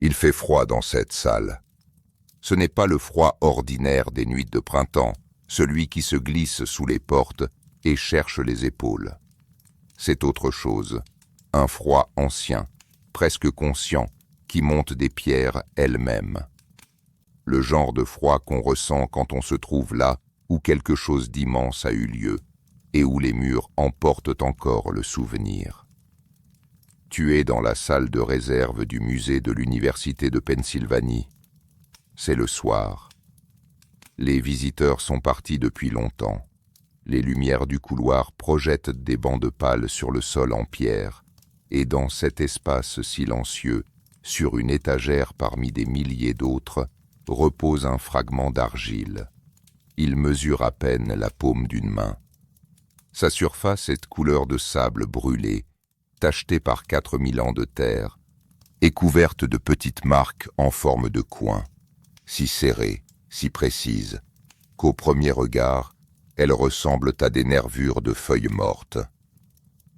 Il fait froid dans cette salle. Ce n'est pas le froid ordinaire des nuits de printemps, celui qui se glisse sous les portes et cherche les épaules. C'est autre chose, un froid ancien, presque conscient, qui monte des pierres elles-mêmes. Le genre de froid qu'on ressent quand on se trouve là où quelque chose d'immense a eu lieu et où les murs emportent encore le souvenir. Tu es dans la salle de réserve du musée de l'Université de Pennsylvanie. C'est le soir. Les visiteurs sont partis depuis longtemps. Les lumières du couloir projettent des bancs de pâle sur le sol en pierre, et dans cet espace silencieux, sur une étagère parmi des milliers d'autres, repose un fragment d'argile. Il mesure à peine la paume d'une main. Sa surface est de couleur de sable brûlé, tachetée par 4000 ans de terre, et couverte de petites marques en forme de coins, si serrées, si précises, qu'au premier regard, elles ressemblent à des nervures de feuilles mortes.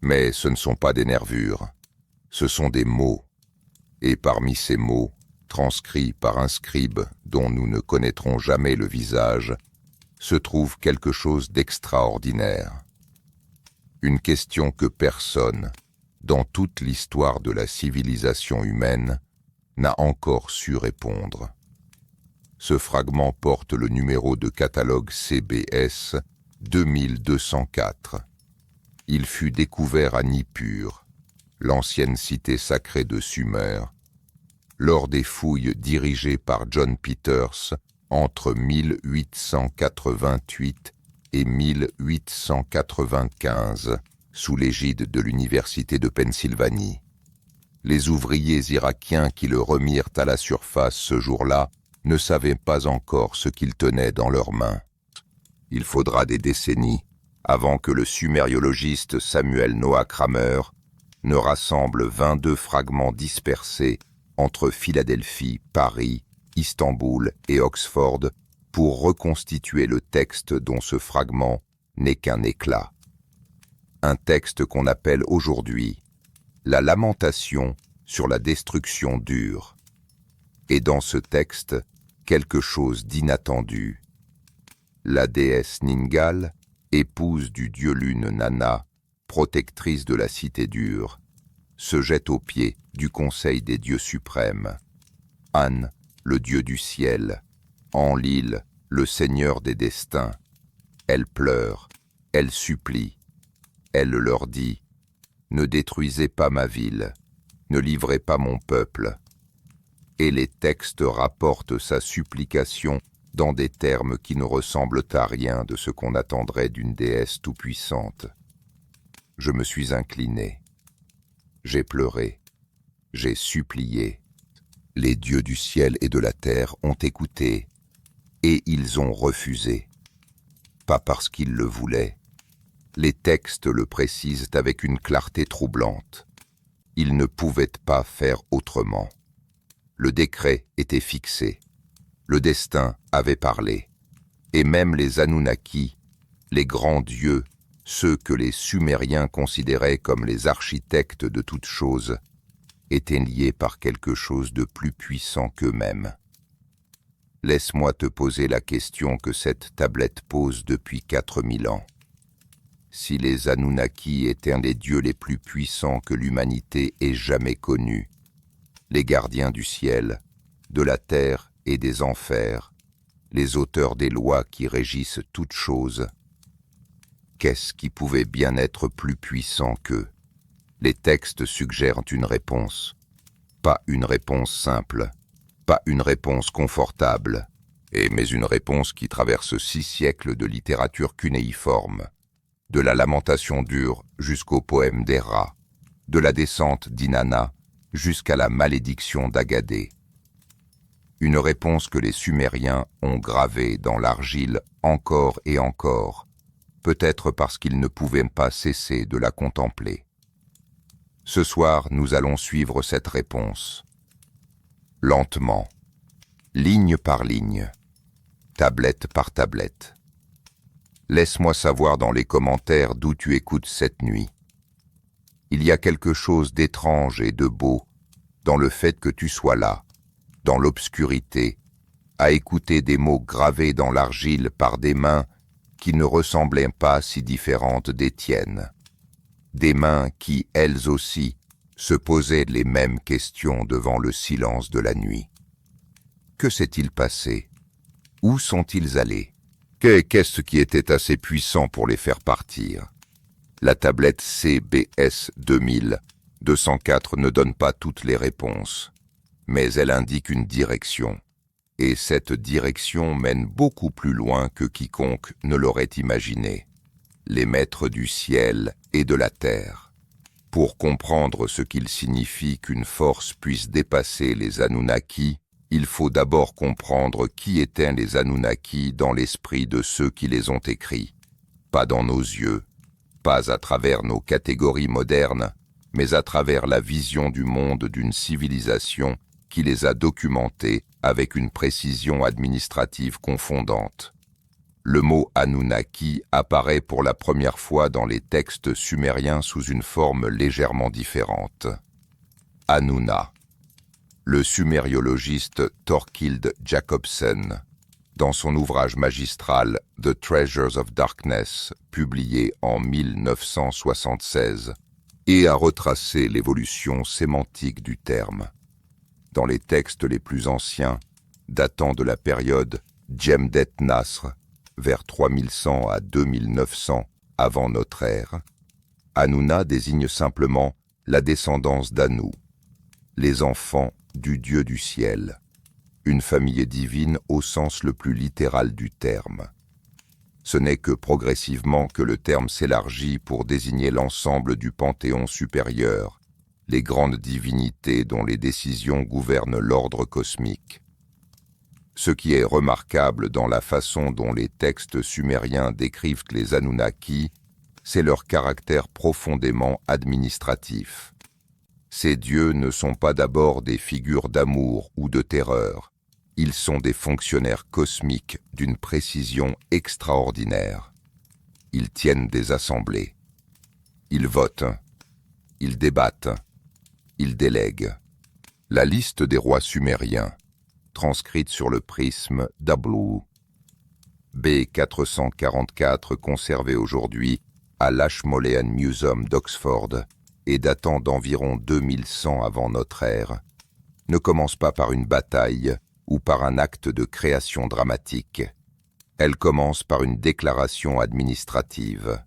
Mais ce ne sont pas des nervures, ce sont des mots, et parmi ces mots, transcrits par un scribe dont nous ne connaîtrons jamais le visage, se trouve quelque chose d'extraordinaire. Une question que personne, dans toute l'histoire de la civilisation humaine, n'a encore su répondre. Ce fragment porte le numéro de catalogue CBS 2204. Il fut découvert à Nippur, l'ancienne cité sacrée de Sumer, lors des fouilles dirigées par John Peters entre 1888 et 1895, sous l'égide de l'Université de Pennsylvanie. Les ouvriers irakiens qui le remirent à la surface ce jour-là ne savaient pas encore ce qu'ils tenaient dans leurs mains. Il faudra des décennies avant que le sumériologiste Samuel Noah Kramer ne rassemble 22 fragments dispersés entre Philadelphie, Paris, Istanbul et Oxford pour reconstituer le texte dont ce fragment n'est qu'un éclat. Un texte qu'on appelle aujourd'hui la lamentation sur la destruction d'Ur. Et dans ce texte, quelque chose d'inattendu. La déesse Ningal, épouse du dieu lune Nana, protectrice de la cité d'Ur, se jette aux pieds du conseil des dieux suprêmes. An, le dieu du ciel, Enlil, le seigneur des destins. Elle pleure, elle supplie. Elle leur dit « Ne détruisez pas ma ville, ne livrez pas mon peuple. » Et les textes rapportent sa supplication dans des termes qui ne ressemblent à rien de ce qu'on attendrait d'une déesse tout-puissante. Je me suis incliné. J'ai pleuré. J'ai supplié. Les dieux du ciel et de la terre ont écouté, et ils ont refusé. Pas parce qu'ils le voulaient. Les textes le précisent avec une clarté troublante. Ils ne pouvaient pas faire autrement. Le décret était fixé. Le destin avait parlé. Et même les Anunnaki, les grands dieux, ceux que les Sumériens considéraient comme les architectes de toutes choses, étaient liés par quelque chose de plus puissant qu'eux-mêmes. Laisse-moi te poser la question que cette tablette pose depuis 4000 ans. Si les Anunnaki étaient les dieux les plus puissants que l'humanité ait jamais connus, les gardiens du ciel, de la terre et des enfers, les auteurs des lois qui régissent toutes choses, qu'est-ce qui pouvait bien être plus puissant qu'eux? Les textes suggèrent une réponse, pas une réponse simple, pas une réponse confortable, mais une réponse qui traverse 6 siècles de littérature cunéiforme, de la lamentation d'Ur jusqu'au poème d'Héra, de la descente d'Inanna jusqu'à la malédiction d'Agadé. Une réponse que les Sumériens ont gravée dans l'argile encore et encore, peut-être parce qu'ils ne pouvaient pas cesser de la contempler. Ce soir, nous allons suivre cette réponse. Lentement, ligne par ligne, tablette par tablette. Laisse-moi savoir dans les commentaires d'où tu écoutes cette nuit. Il y a quelque chose d'étrange et de beau dans le fait que tu sois là, dans l'obscurité, à écouter des mots gravés dans l'argile par des mains qui ne ressemblaient pas si différentes des tiennes. Des mains qui, elles aussi, se posaient les mêmes questions devant le silence de la nuit. Que s'est-il passé? Où sont-ils allés? Qu'est-ce qui était assez puissant pour les faire partir? La tablette CBS 2204 ne donne pas toutes les réponses, mais elle indique une direction. Et cette direction mène beaucoup plus loin que quiconque ne l'aurait imaginé. Les maîtres du ciel et de la terre. Pour comprendre ce qu'il signifie qu'une force puisse dépasser les Anunnaki, il faut d'abord comprendre qui étaient les Anunnaki dans l'esprit de ceux qui les ont écrits. Pas dans nos yeux, pas à travers nos catégories modernes, mais à travers la vision du monde d'une civilisation qui les a documentés avec une précision administrative confondante. Le mot Anunnaki apparaît pour la première fois dans les textes sumériens sous une forme légèrement différente. Anunna. Le sumériologiste Thorkild Jacobsen, dans son ouvrage magistral The Treasures of Darkness, publié en 1976, et a retracé l'évolution sémantique du terme. Dans les textes les plus anciens, datant de la période Jemdet Nasr, vers 3100 à 2900 avant notre ère, Anunna désigne simplement la descendance d'Anu, les enfants du Dieu du ciel, une famille divine au sens le plus littéral du terme. Ce n'est que progressivement que le terme s'élargit pour désigner l'ensemble du panthéon supérieur, les grandes divinités dont les décisions gouvernent l'ordre cosmique. Ce qui est remarquable dans la façon dont les textes sumériens décrivent les Anunnaki, c'est leur caractère profondément administratif. Ces dieux ne sont pas d'abord des figures d'amour ou de terreur, ils sont des fonctionnaires cosmiques d'une précision extraordinaire. Ils tiennent des assemblées. Ils votent. Ils débattent. Ils délèguent. La liste des rois sumériens, transcrite sur le prisme d'Ablu, B444, conservé aujourd'hui à l'Ashmolean Museum d'Oxford et datant d'environ 2100 avant notre ère, ne commence pas par une bataille ou par un acte de création dramatique. Elle commence par une déclaration administrative.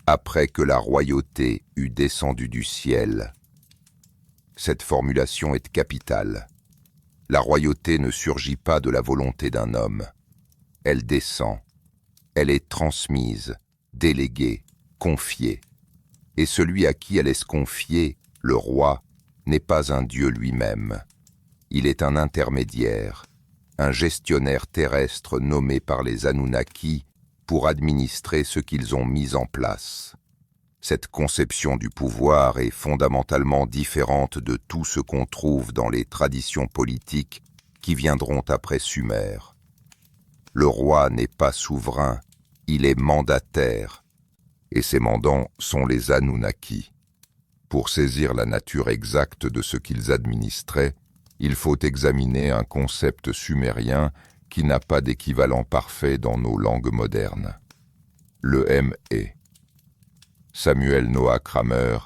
Après que la royauté eut descendu du ciel. Cette formulation est capitale. La royauté ne surgit pas de la volonté d'un homme. Elle descend. Elle est transmise, déléguée, confiée. Et celui à qui elle est confiée, le roi, n'est pas un dieu lui-même. Il est un intermédiaire, un gestionnaire terrestre nommé par les Anunnaki pour administrer ce qu'ils ont mis en place. Cette conception du pouvoir est fondamentalement différente de tout ce qu'on trouve dans les traditions politiques qui viendront après Sumer. Le roi n'est pas souverain, il est mandataire, et ses mandants sont les Anunnaki. Pour saisir la nature exacte de ce qu'ils administraient, il faut examiner un concept sumérien qui n'a pas d'équivalent parfait dans nos langues modernes. Le M.E. Samuel Noah Kramer,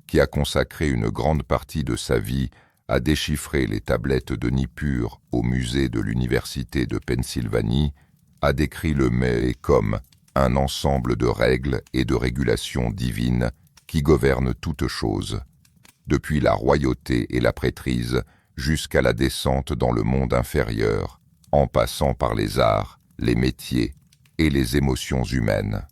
qui a consacré une grande partie de sa vie à déchiffrer les tablettes de Nippur au musée de l'Université de Pennsylvanie, a décrit le M.E. comme un ensemble de règles et de régulations divines qui gouvernent toutes choses, depuis la royauté et la prêtrise jusqu'à la descente dans le monde inférieur, en passant par les arts, les métiers et les émotions humaines.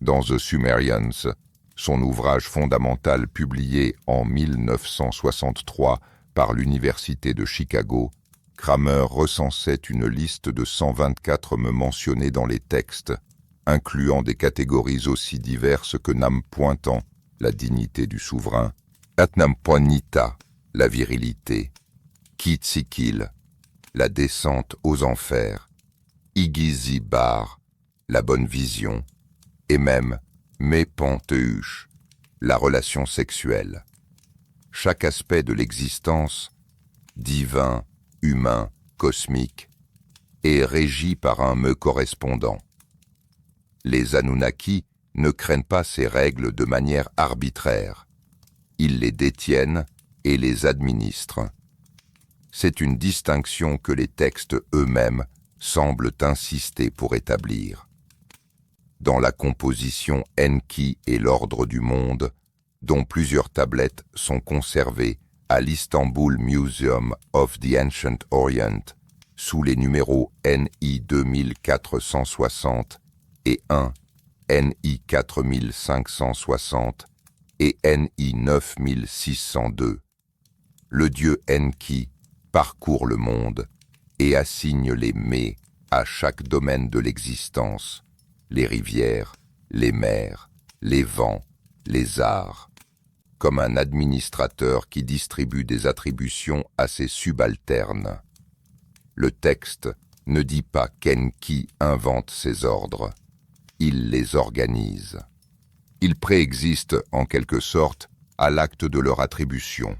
Dans The Sumerians, son ouvrage fondamental publié en 1963 par l'Université de Chicago, Kramer recensait une liste de 124 me mentionnés dans les textes, incluant des catégories aussi diverses que Nampointan, la dignité du souverain, Atnampoinita, la virilité, Kitsikil, la descente aux enfers, Igizibar, la bonne vision, et même Mepanteuch, la relation sexuelle. Chaque aspect de l'existence divin, humain, cosmique, et régi par un me correspondant. Les Anunnaki ne craignent pas ces règles de manière arbitraire. Ils les détiennent et les administrent. C'est une distinction que les textes eux-mêmes semblent insister pour établir. Dans la composition Enki et l'ordre du monde, dont plusieurs tablettes sont conservées à l'Istanbul Museum of the Ancient Orient, sous les numéros NI 2460 et 1, NI 4560 et NI 9602. Le dieu Enki parcourt le monde et assigne les mets à chaque domaine de l'existence, les rivières, les mers, les vents, les arts, comme un administrateur qui distribue des attributions à ses subalternes. Le texte ne dit pas qu'Enki invente ses ordres, il les organise. Ils préexistent en quelque sorte à l'acte de leur attribution.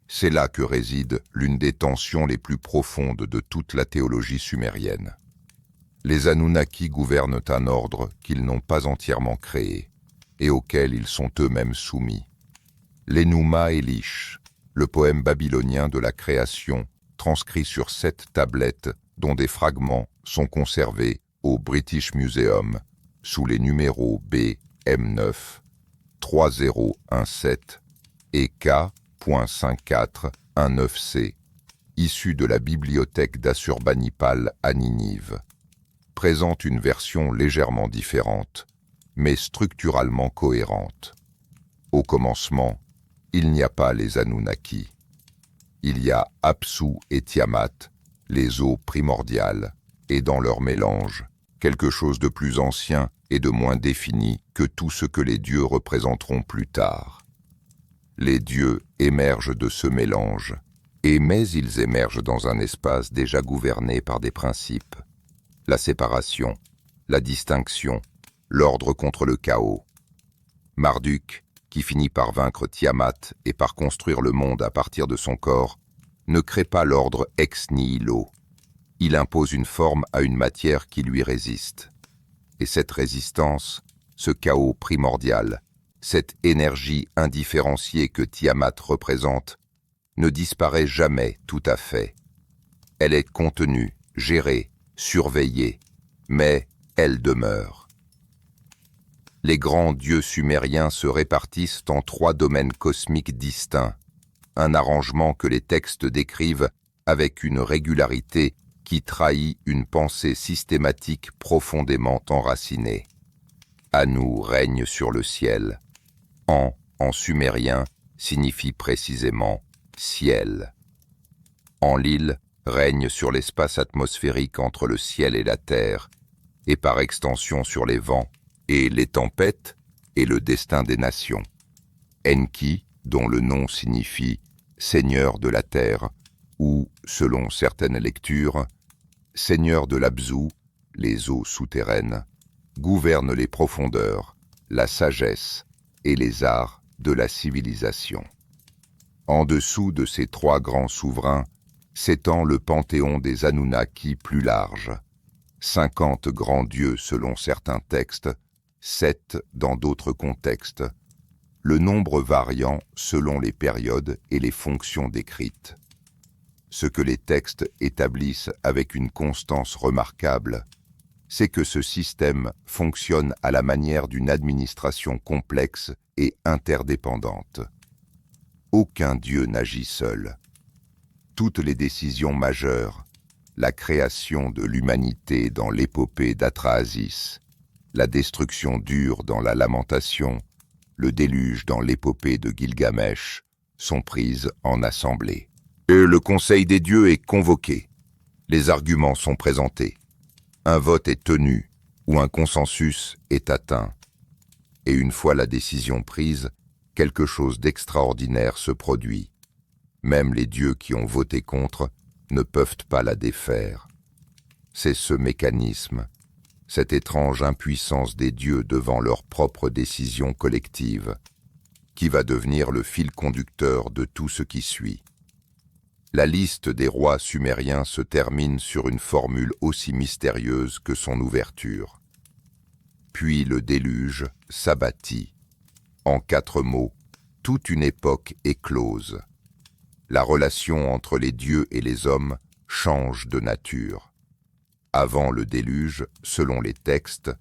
C'est là que réside l'une des tensions les plus profondes de toute la théologie sumérienne. Les Anunnaki gouvernent un ordre qu'ils n'ont pas entièrement créé et auquel ils sont eux-mêmes soumis. L'Enuma Elish, le poème babylonien de la création, transcrit sur 7 tablettes dont des fragments sont conservés au British Museum sous les numéros B, M9, 3017 et K.5419C, issus de la bibliothèque d'Assurbanipal à Ninive, présente une version légèrement différente, mais structuralement cohérente. Au commencement, il n'y a pas les Anunnaki. Il y a Apsu et Tiamat, les eaux primordiales, et dans leur mélange, quelque chose de plus ancien et de moins défini que tout ce que les dieux représenteront plus tard. Les dieux émergent de ce mélange, mais ils émergent dans un espace déjà gouverné par des principes. La séparation, la distinction, l'ordre contre le chaos. Marduk, qui finit par vaincre Tiamat et par construire le monde à partir de son corps, ne crée pas l'ordre ex nihilo. Il impose une forme à une matière qui lui résiste. Et cette résistance, ce chaos primordial, cette énergie indifférenciée que Tiamat représente, ne disparaît jamais tout à fait. Elle est contenue, gérée, surveillée, mais elle demeure. Les grands dieux sumériens se répartissent en 3 domaines cosmiques distincts, un arrangement que les textes décrivent avec une régularité qui trahit une pensée systématique profondément enracinée. Anu règne sur le ciel. En sumérien, signifie précisément « ciel ». Enlil règne sur l'espace atmosphérique entre le ciel et la terre, et par extension sur les vents, et les tempêtes et le destin des nations. Enki, dont le nom signifie « seigneur de la terre » ou, selon certaines lectures, « seigneur de l'Abzu », les eaux souterraines, gouverne les profondeurs, la sagesse et les arts de la civilisation. En dessous de ces 3 grands souverains s'étend le panthéon des Anunnaki plus large, 50 grands dieux selon certains textes, 7 dans d'autres contextes, le nombre variant selon les périodes et les fonctions décrites. Ce que les textes établissent avec une constance remarquable, c'est que ce système fonctionne à la manière d'une administration complexe et interdépendante. Aucun dieu n'agit seul. Toutes les décisions majeures, la création de l'humanité dans l'épopée d'Atrahasis, la destruction dure dans la Lamentation, le déluge dans l'épopée de Gilgamesh, sont prises en assemblée. Et le conseil des dieux est convoqué. Les arguments sont présentés. Un vote est tenu ou un consensus est atteint. Et une fois la décision prise, quelque chose d'extraordinaire se produit. Même les dieux qui ont voté contre ne peuvent pas la défaire. C'est ce mécanisme, cette étrange impuissance des dieux devant leur propre décision collective, qui va devenir le fil conducteur de tout ce qui suit. La liste des rois sumériens se termine sur une formule aussi mystérieuse que son ouverture. Puis le déluge s'abattit. En 4 mots, toute une époque éclose. La relation entre les dieux et les hommes change de nature. Avant le déluge, selon les textes,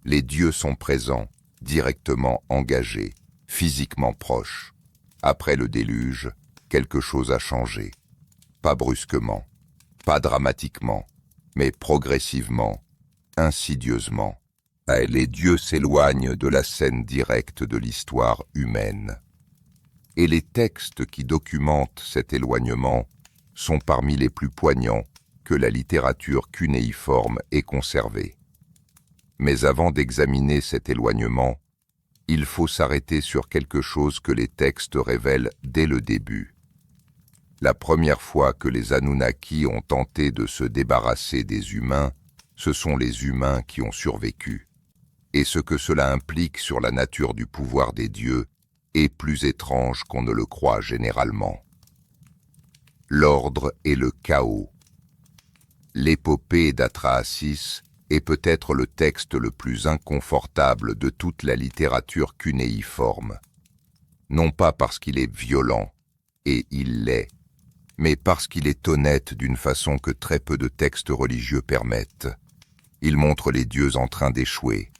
les dieux sont présents, directement engagés, physiquement proches. Après le déluge, quelque chose a changé. Pas brusquement, pas dramatiquement, mais progressivement, insidieusement. Les dieux s'éloignent de la scène directe de l'histoire humaine. Et les textes qui documentent cet éloignement sont parmi les plus poignants que la littérature cunéiforme ait conservée. Mais avant d'examiner cet éloignement, il faut s'arrêter sur quelque chose que les textes révèlent dès le début. La première fois que les Anunnaki ont tenté de se débarrasser des humains, ce sont les humains qui ont survécu. Et ce que cela implique sur la nature du pouvoir des dieux est plus étrange qu'on ne le croit généralement. L'ordre et le chaos. L'épopée d'Atrahasis est peut-être le texte le plus inconfortable de toute la littérature cunéiforme. Non pas parce qu'il est violent, et il l'est, mais parce qu'il est honnête d'une façon que très peu de textes religieux permettent. Il montre les dieux en train d'échouer,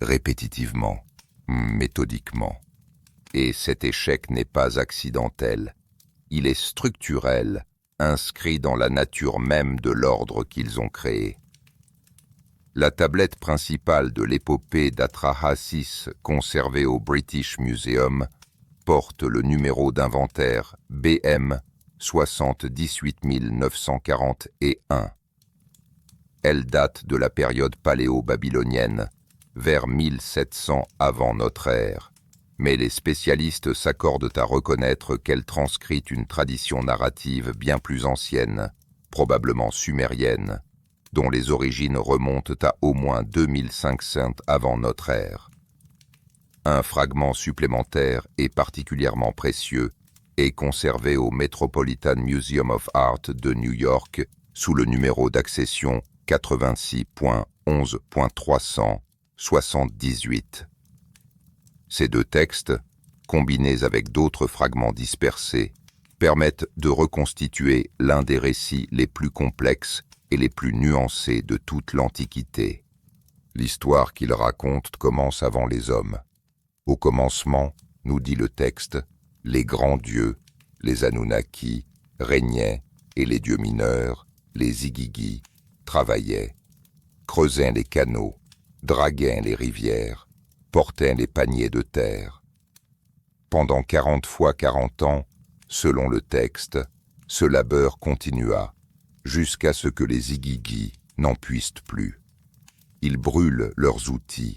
répétitivement, méthodiquement. Et cet échec n'est pas accidentel, il est structurel, inscrit dans la nature même de l'ordre qu'ils ont créé. La tablette principale de l'épopée d'Atrahasis, conservée au British Museum, porte le numéro d'inventaire BM 78 941. Elle date de la période paléo-babylonienne, vers 1700 avant notre ère, mais les spécialistes s'accordent à reconnaître qu'elle transcrit une tradition narrative bien plus ancienne, probablement sumérienne, dont les origines remontent à au moins 2500 avant notre ère. Un fragment supplémentaire et particulièrement précieux est conservé au Metropolitan Museum of Art de New York sous le numéro d'accession 86.11.378. Ces 2 textes, combinés avec d'autres fragments dispersés, permettent de reconstituer l'un des récits les plus complexes et les plus nuancés de toute l'Antiquité. L'histoire qu'ils racontent commence avant les hommes. Au commencement, nous dit le texte, les grands dieux, les Anunnaki, régnaient, et les dieux mineurs, les Igigi, travaillaient, creusaient les canaux, draguaient les rivières, portaient les paniers de terre. Pendant 40 fois 40 ans, selon le texte, ce labeur continua, jusqu'à ce que les Igigi n'en puissent plus. Ils brûlent leurs outils.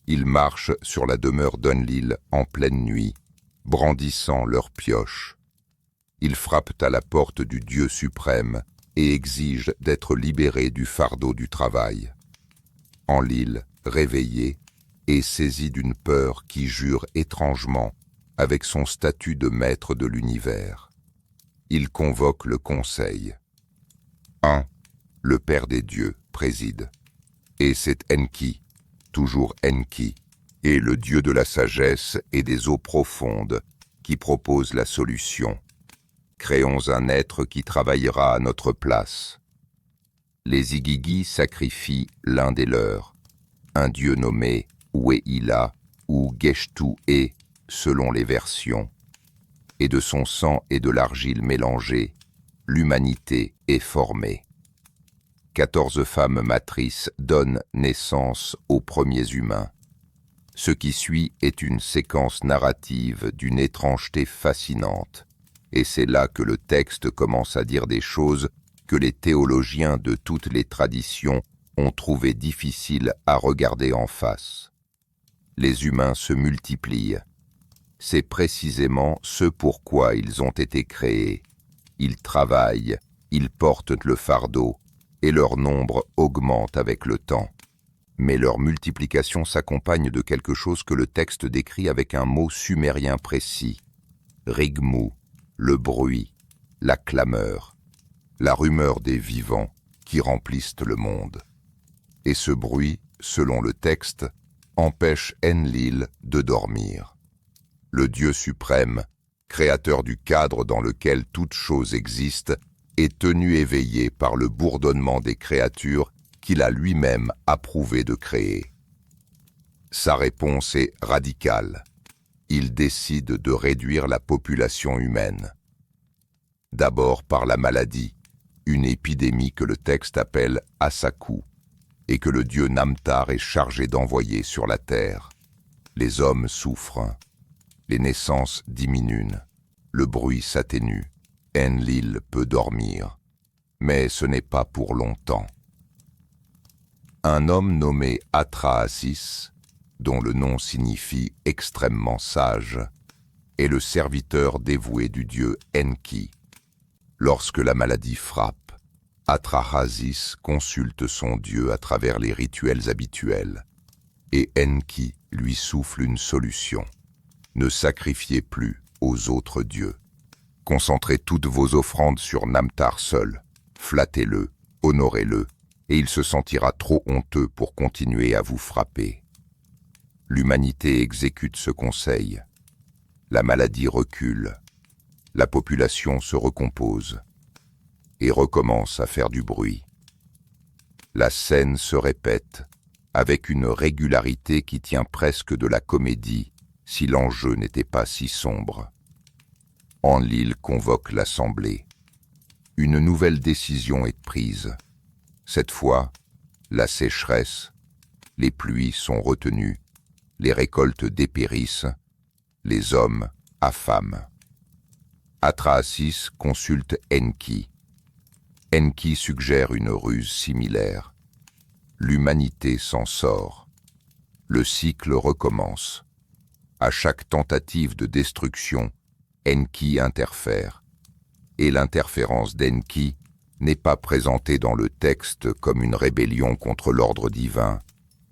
Ils marchent sur la demeure d'Enlil en pleine nuit, brandissant leurs pioches. Ils frappent à la porte du Dieu suprême et exigent d'être libérés du fardeau du travail. Enlil, réveillé, est saisi d'une peur qui jure étrangement avec son statut de maître de l'univers. Il convoque le conseil. 1. Le Père des dieux préside. Et c'est Enki, toujours Enki, et le dieu de la sagesse et des eaux profondes, qui propose la solution. Créons un être qui travaillera à notre place. Les Igigi sacrifient l'un des leurs, un dieu nommé Oueila ou Geshtu-e, selon les versions, et de son sang et de l'argile mélangés, l'humanité est formée. 14 femmes matrices donnent naissance aux premiers humains. Ce qui suit est une séquence narrative d'une étrangeté fascinante, et c'est là que le texte commence à dire des choses que les théologiens de toutes les traditions ont trouvé difficiles à regarder en face. Les humains se multiplient. C'est précisément ce pourquoi ils ont été créés. Ils travaillent, ils portent le fardeau, et leur nombre augmente avec le temps. Mais leur multiplication s'accompagne de quelque chose que le texte décrit avec un mot sumérien précis. Rigmou, le bruit, la clameur, la rumeur des vivants qui remplissent le monde. Et ce bruit, selon le texte, empêche Enlil de dormir. Le Dieu suprême, créateur du cadre dans lequel toute chose existe, est tenu éveillé par le bourdonnement des créatures qu'il a lui-même approuvé de créer. Sa réponse est radicale. Il décide de réduire la population humaine. D'abord par la maladie, une épidémie que le texte appelle Asaku, et que le dieu Namtar est chargé d'envoyer sur la terre. Les hommes souffrent, les naissances diminuent, le bruit s'atténue, Enlil peut dormir, mais ce n'est pas pour longtemps. Un homme nommé Atrahasis, dont le nom signifie extrêmement sage, est le serviteur dévoué du dieu Enki. Lorsque la maladie frappe, Atrahasis consulte son dieu à travers les rituels habituels, et Enki lui souffle une solution. Ne sacrifiez plus aux autres dieux. Concentrez toutes vos offrandes sur Namtar seul, flattez-le, honorez-le, et il se sentira trop honteux pour continuer à vous frapper. L'humanité exécute ce conseil. La maladie recule, la population se recompose et recommence à faire du bruit. La scène se répète avec une régularité qui tient presque de la comédie si l'enjeu n'était pas si sombre. Enlil convoque l'assemblée. Une nouvelle décision est prise. Cette fois, la sécheresse, les pluies sont retenues, les récoltes dépérissent, les hommes affament. Atrahasis consulte Enki. Enki suggère une ruse similaire. L'humanité s'en sort. Le cycle recommence. À chaque tentative de destruction, Enki interfère. Et l'interférence d'Enki n'est pas présentée dans le texte comme une rébellion contre l'ordre divin.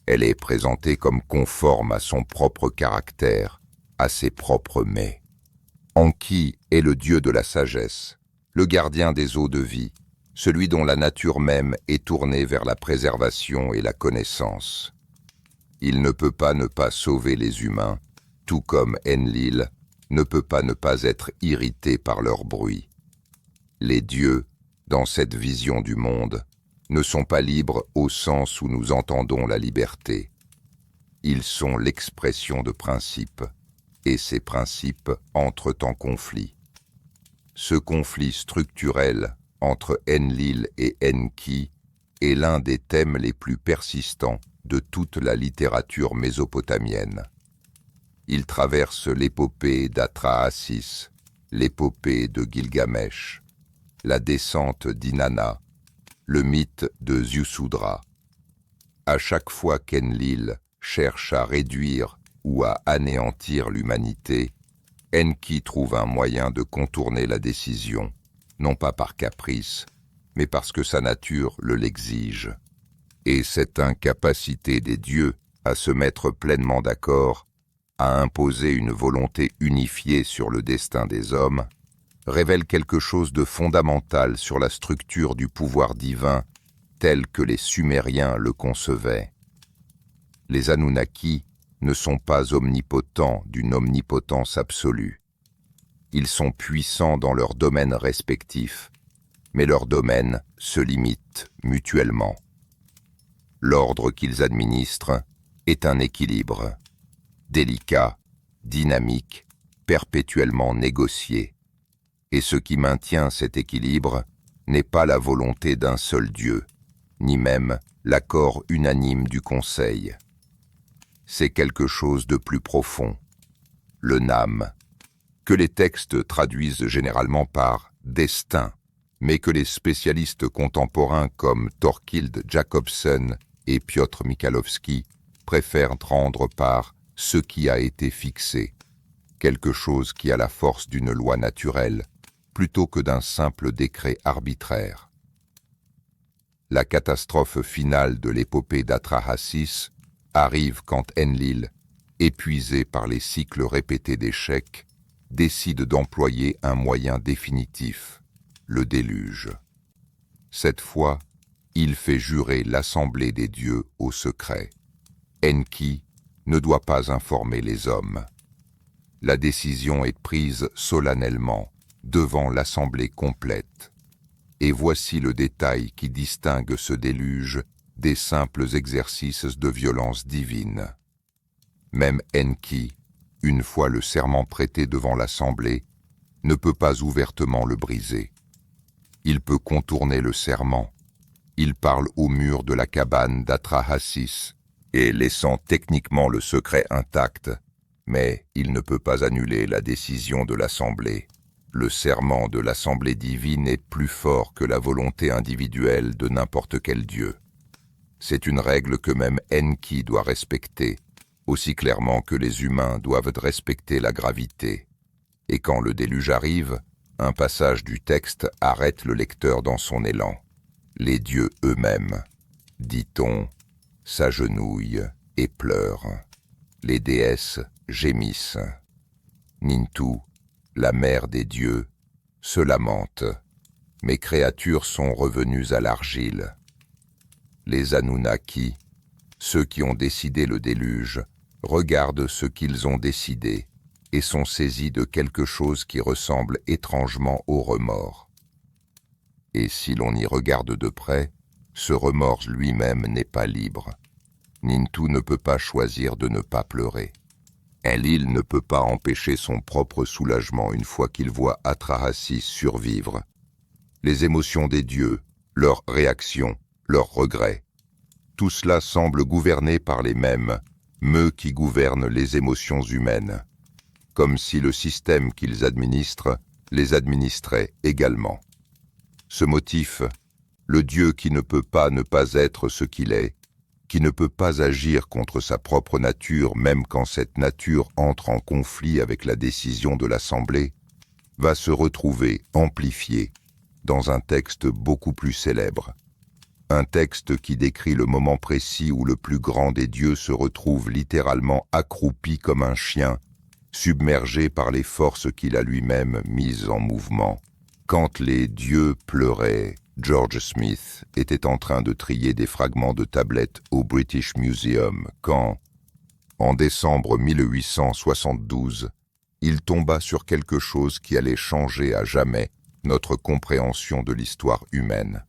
Elle est présentée comme conforme à son propre caractère, à ses propres mets. Enki est le dieu de la sagesse, le gardien des eaux de vie, celui dont la nature même est tournée vers la préservation et la connaissance. Il ne peut pas ne pas sauver les humains, tout comme Enlil ne peut pas ne pas être irrité par leur bruit. Les dieux, dans cette vision du monde, ne sont pas libres au sens où nous entendons la liberté. Ils sont l'expression de principes, et ces principes entrent en conflit. Ce conflit structurel entre Enlil et Enki est l'un des thèmes les plus persistants de toute la littérature mésopotamienne. Il traverse l'épopée d'Atrahasis, l'épopée de Gilgamesh, la descente d'Inanna, le mythe de Ziusudra. À chaque fois qu'Enlil cherche à réduire ou à anéantir l'humanité, Enki trouve un moyen de contourner la décision, non pas par caprice, mais parce que sa nature l'exige. Et cette incapacité des dieux à se mettre pleinement d'accord, à imposer une volonté unifiée sur le destin des hommes, révèle quelque chose de fondamental sur la structure du pouvoir divin tel que les Sumériens le concevaient. Les Anunnaki ne sont pas omnipotents d'une omnipotence absolue. Ils sont puissants dans leurs domaines respectifs, mais leurs domaines se limitent mutuellement. L'ordre qu'ils administrent est un équilibre, délicat, dynamique, perpétuellement négocié. Et ce qui maintient cet équilibre n'est pas la volonté d'un seul Dieu, ni même l'accord unanime du Conseil. C'est quelque chose de plus profond, le Nam, que les textes traduisent généralement par « destin », mais que les spécialistes contemporains comme Thorkild Jacobsen et Piotr Michalowski préfèrent rendre par « ce qui a été fixé », quelque chose qui a la force d'une loi naturelle, plutôt que d'un simple décret arbitraire. La catastrophe finale de l'épopée d'Atrahasis arrive quand Enlil, épuisé par les cycles répétés d'échecs, décide d'employer un moyen définitif, le déluge. Cette fois, il fait jurer l'assemblée des dieux au secret. Enki ne doit pas informer les hommes. La décision est prise solennellement, devant l'assemblée complète. Et voici le détail qui distingue ce déluge des simples exercices de violence divine. Même Enki, une fois le serment prêté devant l'assemblée, ne peut pas ouvertement le briser. Il peut contourner le serment. Il parle au mur de la cabane d'Atrahasis, et laissant techniquement le secret intact, mais il ne peut pas annuler la décision de l'assemblée. Le serment de l'assemblée divine est plus fort que la volonté individuelle de n'importe quel dieu. C'est une règle que même Enki doit respecter, aussi clairement que les humains doivent respecter la gravité. Et quand le déluge arrive, un passage du texte arrête le lecteur dans son élan. Les dieux eux-mêmes, dit-on, s'agenouillent et pleurent. Les déesses gémissent. Nintu, la mère des dieux, se lamente. Mes créatures sont revenues à l'argile. Les Anunnaki, ceux qui ont décidé le déluge, regardent ce qu'ils ont décidé et sont saisis de quelque chose qui ressemble étrangement au remords. Et si l'on y regarde de près, ce remords lui-même n'est pas libre. Nintu ne peut pas choisir de ne pas pleurer. Enlil ne peut pas empêcher son propre soulagement une fois qu'il voit Atrahasis survivre. Les émotions des dieux, leurs réactions, leurs regrets, tout cela semble gouverné par les mêmes, eux qui gouvernent les émotions humaines, comme si le système qu'ils administrent les administrait également. Ce motif, le Dieu qui ne peut pas ne pas être ce qu'il est, qui ne peut pas agir contre sa propre nature même quand cette nature entre en conflit avec la décision de l'Assemblée, va se retrouver amplifié dans un texte beaucoup plus célèbre. Un texte qui décrit le moment précis où le plus grand des dieux se retrouve littéralement accroupi comme un chien, submergé par les forces qu'il a lui-même mises en mouvement. Quand les dieux pleuraient, George Smith était en train de trier des fragments de tablettes au British Museum quand, en décembre 1872, il tomba sur quelque chose qui allait changer à jamais notre compréhension de l'histoire humaine.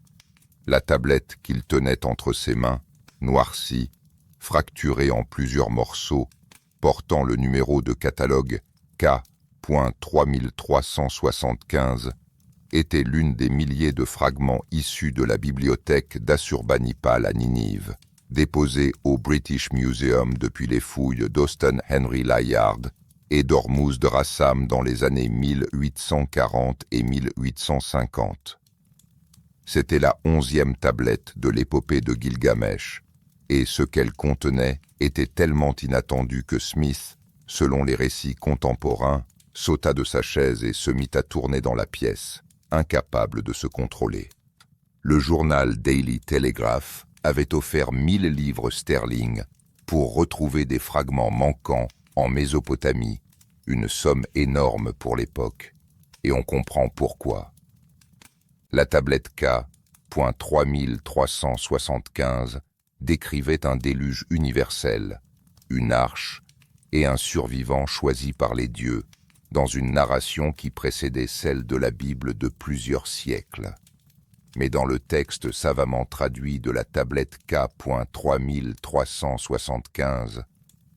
La tablette qu'il tenait entre ses mains, noircie, fracturée en plusieurs morceaux, portant le numéro de catalogue K.3375, était l'une des milliers de fragments issus de la bibliothèque d'Assurbanipal à Ninive, déposée au British Museum depuis les fouilles d'Austen Henry Layard et d'Ormuz de Rassam dans les années 1840 et 1850. C'était la 11e tablette de l'épopée de Gilgamesh, et ce qu'elle contenait était tellement inattendu que Smith, selon les récits contemporains, sauta de sa chaise et se mit à tourner dans la pièce, incapable de se contrôler. Le journal Daily Telegraph avait offert 1000 livres sterling pour retrouver des fragments manquants en Mésopotamie, une somme énorme pour l'époque, et on comprend pourquoi. La tablette K.3375 décrivait un déluge universel, une arche et un survivant choisi par les dieux, dans une narration qui précédait celle de la Bible de plusieurs siècles. Mais dans le texte savamment traduit de la tablette K.3375,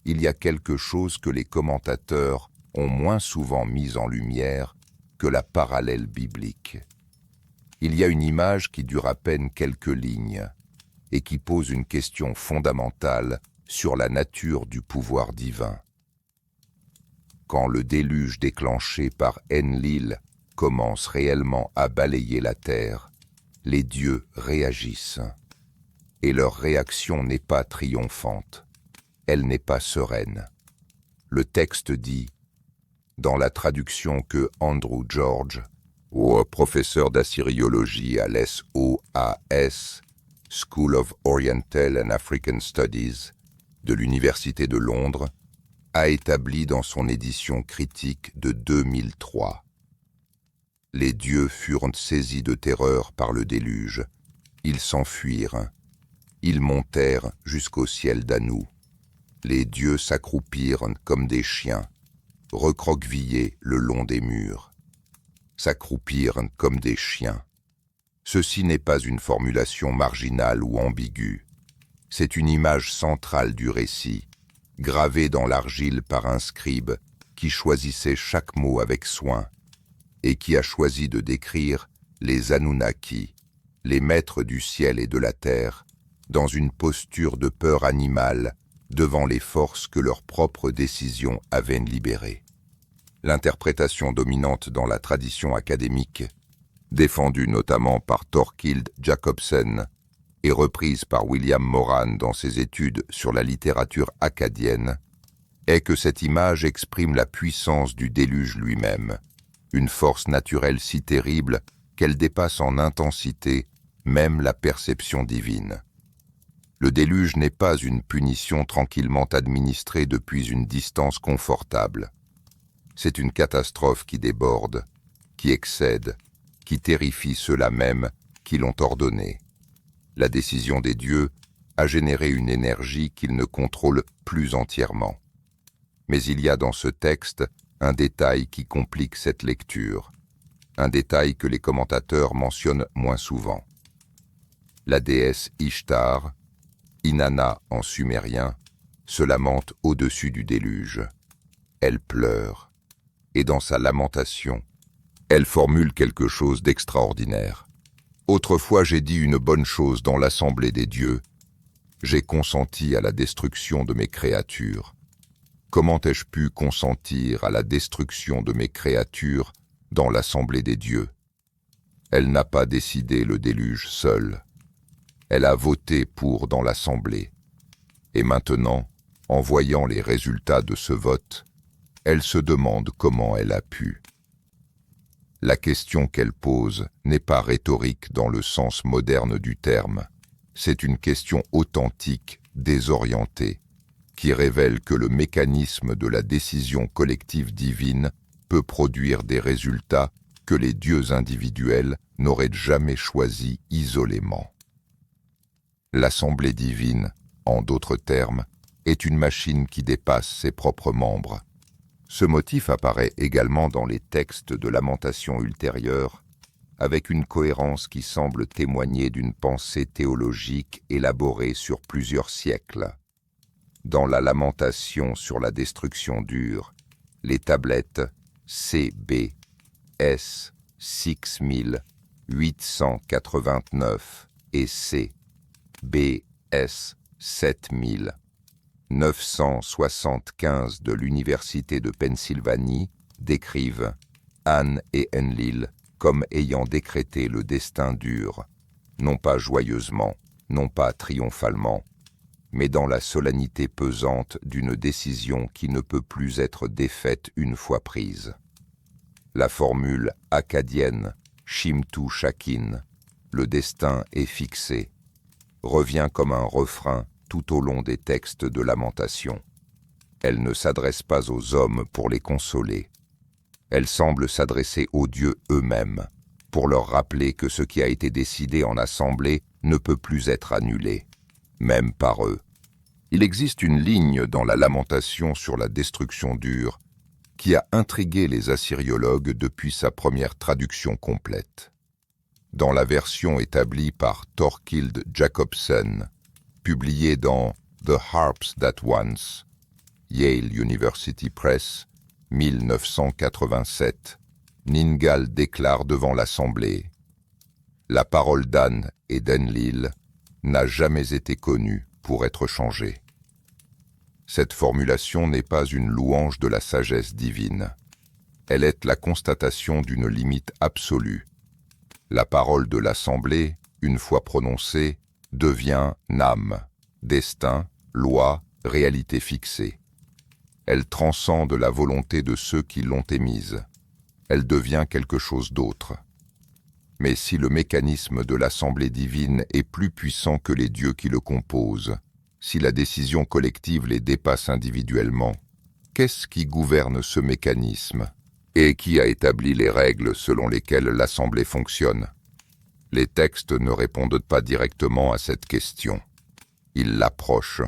il y a quelque chose que les commentateurs ont moins souvent mis en lumière que la parallèle biblique. Il y a une image qui dure à peine quelques lignes et qui pose une question fondamentale sur la nature du pouvoir divin. Quand le déluge déclenché par Enlil commence réellement à balayer la terre, les dieux réagissent. Et leur réaction n'est pas triomphante, elle n'est pas sereine. Le texte dit, dans la traduction que Andrew George, professeur d'assyriologie à l'SOAS, School of Oriental and African Studies, de l'Université de Londres, a établi dans son édition critique de 2003. Les dieux furent saisis de terreur par le déluge. Ils s'enfuirent. Ils montèrent jusqu'au ciel d'Anou. Les dieux s'accroupirent comme des chiens, recroquevillés le long des murs. S'accroupirent comme des chiens. Ceci n'est pas une formulation marginale ou ambiguë. C'est une image centrale du récit, gravée dans l'argile par un scribe qui choisissait chaque mot avec soin et qui a choisi de décrire les Anunnaki, les maîtres du ciel et de la terre, dans une posture de peur animale devant les forces que leurs propres décisions avaient libérées. L'interprétation dominante dans la tradition académique, défendue notamment par Thorkild Jacobsen et reprise par William Moran dans ses études sur la littérature akkadienne, est que cette image exprime la puissance du déluge lui-même, une force naturelle si terrible qu'elle dépasse en intensité même la perception divine. Le déluge n'est pas une punition tranquillement administrée depuis une distance confortable. C'est une catastrophe qui déborde, qui excède, qui terrifie ceux-là même qui l'ont ordonnée. La décision des dieux a généré une énergie qu'ils ne contrôlent plus entièrement. Mais il y a dans ce texte un détail qui complique cette lecture, un détail que les commentateurs mentionnent moins souvent. La déesse Ishtar, Inanna en sumérien, se lamente au-dessus du déluge. Elle pleure, et dans sa lamentation, elle formule quelque chose d'extraordinaire. Autrefois j'ai dit une bonne chose dans l'assemblée des dieux. J'ai consenti à la destruction de mes créatures. Comment ai-je pu consentir à la destruction de mes créatures dans l'assemblée des dieux? Elle n'a pas décidé le déluge seule. Elle a voté pour dans l'assemblée. Et maintenant, en voyant les résultats de ce vote, elle se demande comment elle a pu. La question qu'elle pose n'est pas rhétorique dans le sens moderne du terme. C'est une question authentique, désorientée, qui révèle que le mécanisme de la décision collective divine peut produire des résultats que les dieux individuels n'auraient jamais choisis isolément. L'assemblée divine, en d'autres termes, est une machine qui dépasse ses propres membres. Ce motif apparaît également dans les textes de lamentation ultérieure, avec une cohérence qui semble témoigner d'une pensée théologique élaborée sur plusieurs siècles. Dans la lamentation sur la destruction dure, les tablettes CBS 6889 et CBS 7975 de l'Université de Pennsylvanie décrivent Anne et Enlil comme ayant décrété le destin dur, non pas joyeusement, non pas triomphalement, mais dans la solennité pesante d'une décision qui ne peut plus être défaite une fois prise. La formule akkadienne Shimtu Shakin, le destin est fixé, revient comme un refrain tout au long des textes de lamentation. Elle ne s'adresse pas aux hommes pour les consoler. Elle semble s'adresser aux dieux eux-mêmes, pour leur rappeler que ce qui a été décidé en assemblée ne peut plus être annulé, même par eux. Il existe une ligne dans la lamentation sur la destruction dure qui a intrigué les assyriologues depuis sa première traduction complète. Dans la version établie par Thorkild Jacobsen, publiée dans The Harps That Once, Yale University Press, 1987, Ningal déclare devant l'Assemblée « La parole d'Anne et d'Enlil n'a jamais été connue pour être changée. » Cette formulation n'est pas une louange de la sagesse divine. Elle est la constatation d'une limite absolue. La parole de l'Assemblée, une fois prononcée, devient nam, destin, loi, réalité fixée. Elle transcende la volonté de ceux qui l'ont émise. Elle devient quelque chose d'autre. Mais si le mécanisme de l'Assemblée divine est plus puissant que les dieux qui le composent, si la décision collective les dépasse individuellement, qu'est-ce qui gouverne ce mécanisme? Et qui a établi les règles selon lesquelles l'Assemblée fonctionne? Les textes ne répondent pas directement à cette question. Ils l'approchent,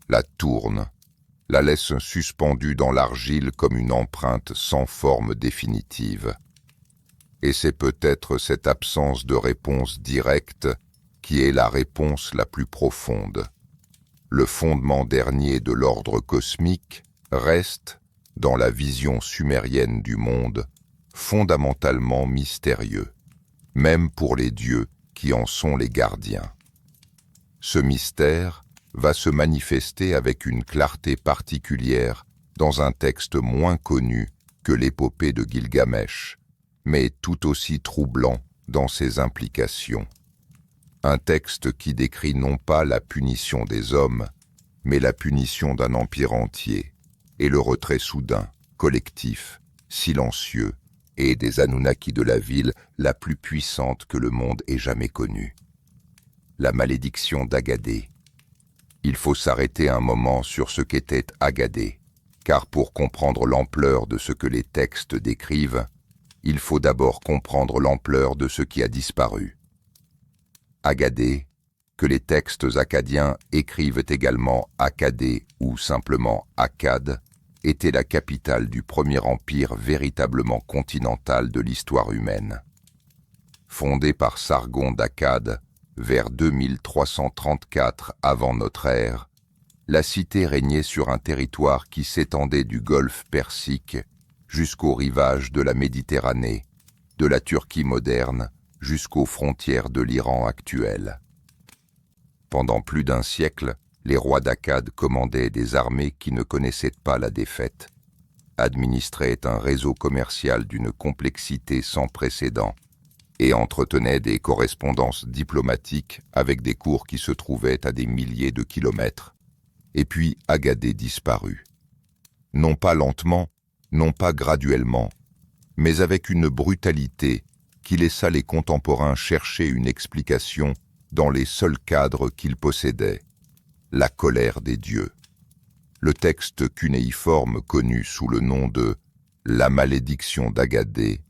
la tournent, la laissent suspendue dans l'argile comme une empreinte sans forme définitive. Et c'est peut-être cette absence de réponse directe qui est la réponse la plus profonde. Le fondement dernier de l'ordre cosmique reste, dans la vision sumérienne du monde, fondamentalement mystérieux, même pour les dieux qui en sont les gardiens. Ce mystère va se manifester avec une clarté particulière dans un texte moins connu que l'épopée de Gilgamesh, mais tout aussi troublant dans ses implications. Un texte qui décrit non pas la punition des hommes, mais la punition d'un empire entier, et le retrait soudain, collectif, silencieux, et des Anunnaki de la ville la plus puissante que le monde ait jamais connue. La malédiction d'Agadé. Il faut s'arrêter un moment sur ce qu'était Agadé, car pour comprendre l'ampleur de ce que les textes décrivent, il faut d'abord comprendre l'ampleur de ce qui a disparu. Agadé, que les textes akkadiens écrivent également Akkadé ou simplement Akkad, était la capitale du premier empire véritablement continental de l'histoire humaine. Fondée par Sargon d'Akkad vers 2334 avant notre ère, la cité régnait sur un territoire qui s'étendait du golfe Persique jusqu'aux rivages de la Méditerranée, de la Turquie moderne jusqu'aux frontières de l'Iran actuel. Pendant plus d'un siècle, les rois d'Akkad commandaient des armées qui ne connaissaient pas la défaite, administraient un réseau commercial d'une complexité sans précédent et entretenaient des correspondances diplomatiques avec des cours qui se trouvaient à des milliers de kilomètres. Et puis Agadé disparut. Non pas lentement, non pas graduellement, mais avec une brutalité qui laissa les contemporains chercher une explication dans les seuls cadres qu'ils possédaient, la colère des dieux. Le texte cunéiforme connu sous le nom de « La malédiction d'Agadé »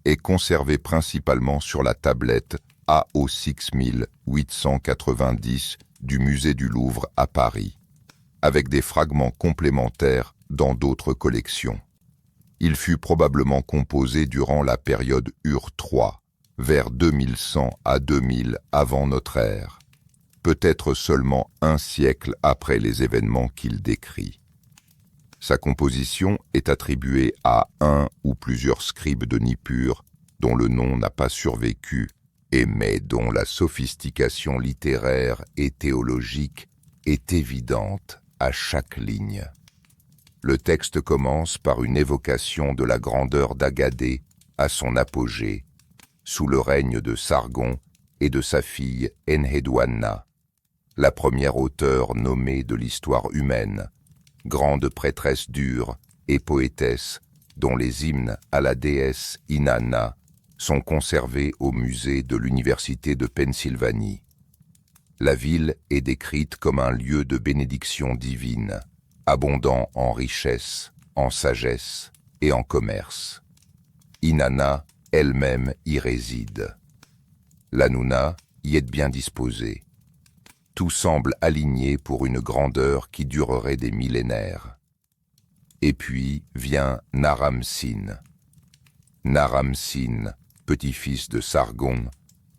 est conservé principalement sur la tablette AO 6890 du musée du Louvre à Paris, avec des fragments complémentaires dans d'autres collections. Il fut probablement composé durant la période Ur III, vers 2100 à 2000 avant notre ère, peut-être seulement un siècle après les événements qu'il décrit. Sa composition est attribuée à un ou plusieurs scribes de Nippur, dont le nom n'a pas survécu, mais dont la sophistication littéraire et théologique est évidente à chaque ligne. Le texte commence par une évocation de la grandeur d'Agadé à son apogée, sous le règne de Sargon et de sa fille Enheduanna, la première auteure nommée de l'histoire humaine, grande prêtresse dure et poétesse dont les hymnes à la déesse Inanna sont conservés au musée de l'Université de Pennsylvanie. La ville est décrite comme un lieu de bénédiction divine, abondant en richesse, en sagesse et en commerce. Inanna elle-même y réside. L'Anuna y est bien disposée. Tout semble aligné pour une grandeur qui durerait des millénaires. Et puis vient Naram-Sin. Naram-Sin, petit-fils de Sargon,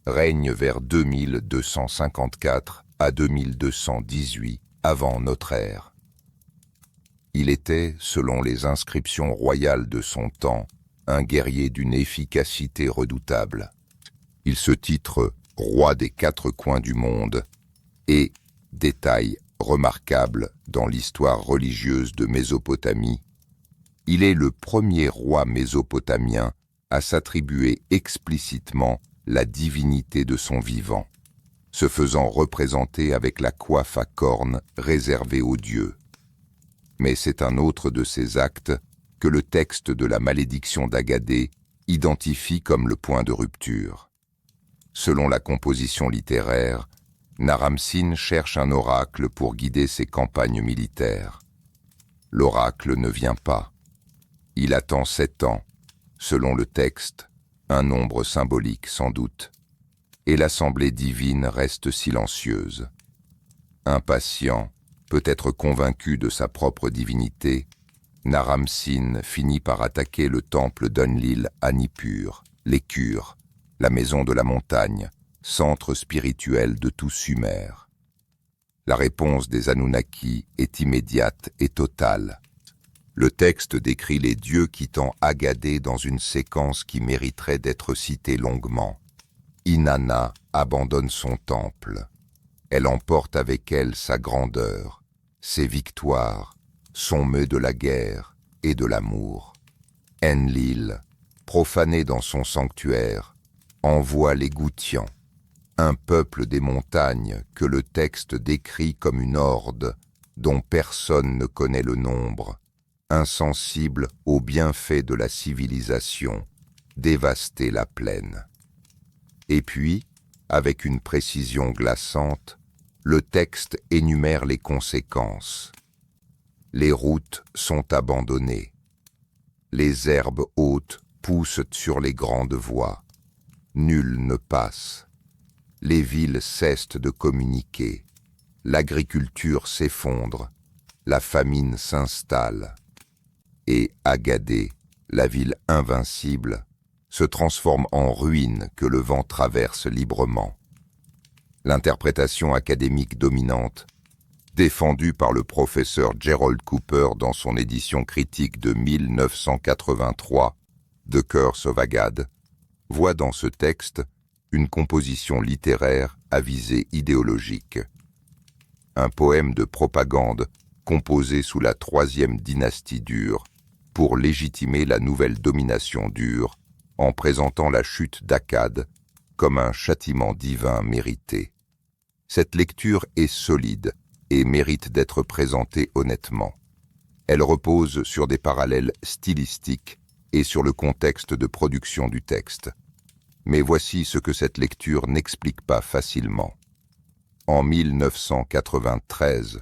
règne vers 2254 à 2218 avant notre ère. Il était, selon les inscriptions royales de son temps, un guerrier d'une efficacité redoutable. Il se titre « roi des quatre coins du monde » et, détail remarquable dans l'histoire religieuse de Mésopotamie, il est le premier roi mésopotamien à s'attribuer explicitement la divinité de son vivant, se faisant représenter avec la coiffe à cornes réservée aux dieux. Mais c'est un autre de ces actes que le texte de la malédiction d'Agadé identifie comme le point de rupture. Selon la composition littéraire, Naram-Sin cherche un oracle pour guider ses campagnes militaires. L'oracle ne vient pas. Il attend 7 ans, selon le texte, un nombre symbolique sans doute, et l'assemblée divine reste silencieuse. Impatient, peut-être convaincu de sa propre divinité, Naram-Sin finit par attaquer le temple d'Enlil à Nippur, les Kurs, la maison de la montagne, centre spirituel de tout Sumer. La réponse des Anunnaki est immédiate et totale. Le texte décrit les dieux quittant Agadé dans une séquence qui mériterait d'être citée longuement. Inanna abandonne son temple. Elle emporte avec elle sa grandeur, ses victoires, son mets de la guerre et de l'amour. Enlil, profané dans son sanctuaire, envoie les Goutians, un peuple des montagnes que le texte décrit comme une horde dont personne ne connaît le nombre, insensible aux bienfaits de la civilisation, dévaster la plaine. Et puis, avec une précision glaçante, le texte énumère les conséquences. Les routes sont abandonnées. Les herbes hautes poussent sur les grandes voies. Nul ne passe. Les villes cessent de communiquer. L'agriculture s'effondre. La famine s'installe. Et Agadé, la ville invincible, se transforme en ruine que le vent traverse librement. L'interprétation académique dominante, défendue par le professeur Gerald Cooper dans son édition critique de 1983, The Curse of Agad, voit dans ce texte une composition littéraire à visée idéologique. Un poème de propagande composé sous la troisième dynastie d'Ur pour légitimer la nouvelle domination d'Ur en présentant la chute d'Akkad comme un châtiment divin mérité. Cette lecture est solide et mérite d'être présentée honnêtement. Elle repose sur des parallèles stylistiques et sur le contexte de production du texte. Mais voici ce que cette lecture n'explique pas facilement. En 1993,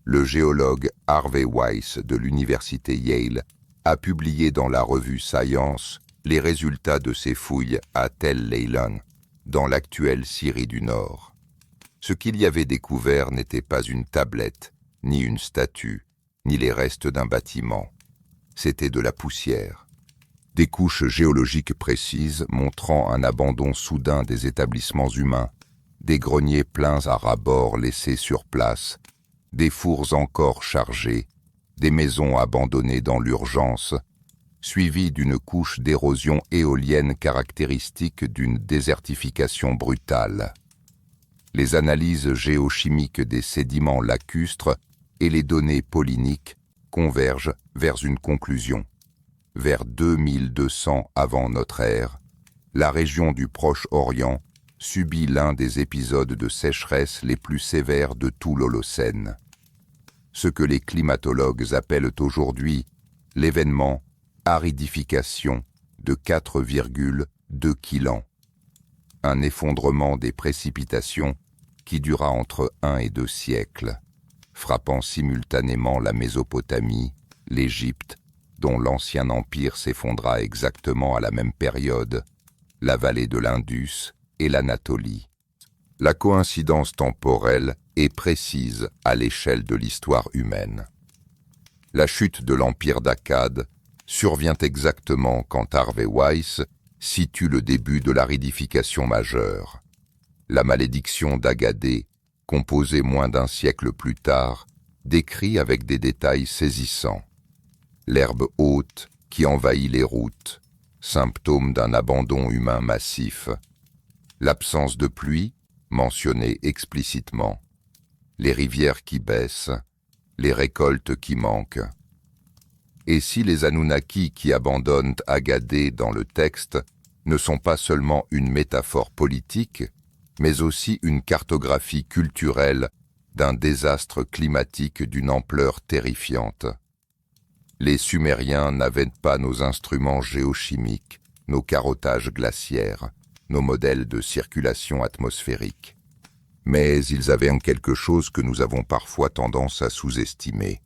le géologue Harvey Weiss de l'université Yale a publié dans la revue Science les résultats de ses fouilles à Tel Leilan, dans l'actuelle Syrie du Nord. Ce qu'il y avait découvert n'était pas une tablette, ni une statue, ni les restes d'un bâtiment. C'était de la poussière. Des couches géologiques précises montrant un abandon soudain des établissements humains, des greniers pleins à ras-bord laissés sur place, des fours encore chargés, des maisons abandonnées dans l'urgence, suivies d'une couche d'érosion éolienne caractéristique d'une désertification brutale. Les analyses géochimiques des sédiments lacustres et les données polyniques convergent vers une conclusion. Vers 2200 avant notre ère, la région du Proche-Orient subit l'un des épisodes de sécheresse les plus sévères de tout l'Holocène. Ce que les climatologues appellent aujourd'hui l'événement aridification de 4,2 kilans. Un effondrement des précipitations qui dura entre 1 et 2 siècles, frappant simultanément la Mésopotamie, l'Égypte, dont l'ancien empire s'effondra exactement à la même période, la vallée de l'Indus et l'Anatolie. La coïncidence temporelle est précise à l'échelle de l'histoire humaine. La chute de l'empire d'Akkad survient exactement quand Harvey Weiss situe le début de l'aridification majeure. La malédiction d'Agadé, composée moins d'un siècle plus tard, décrit avec des détails saisissants. L'herbe haute qui envahit les routes, symptôme d'un abandon humain massif. L'absence de pluie, mentionnée explicitement. Les rivières qui baissent, les récoltes qui manquent. Et si les Anunnaki qui abandonnent Agadé dans le texte ne sont pas seulement une métaphore politique, mais aussi une cartographie culturelle d'un désastre climatique d'une ampleur terrifiante. Les Sumériens n'avaient pas nos instruments géochimiques, nos carottages glaciaires, nos modèles de circulation atmosphérique. Mais ils avaient quelque chose que nous avons parfois tendance à sous-estimer,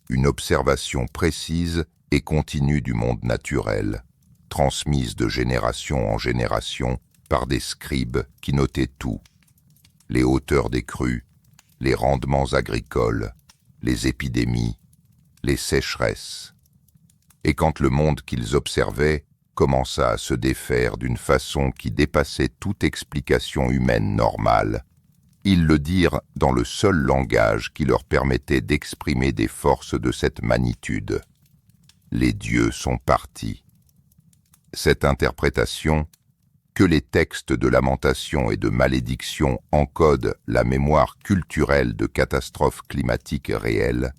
une observation précise et continue du monde naturel, transmises de génération en génération par des scribes qui notaient tout. Les hauteurs des crues, les rendements agricoles, les épidémies, les sécheresses. Et quand le monde qu'ils observaient commença à se défaire d'une façon qui dépassait toute explication humaine normale, ils le dirent dans le seul langage qui leur permettait d'exprimer des forces de cette magnitude. Les dieux sont partis. Cette interprétation, que les textes de lamentation et de malédiction encodent la mémoire culturelle de catastrophes climatiques réelles,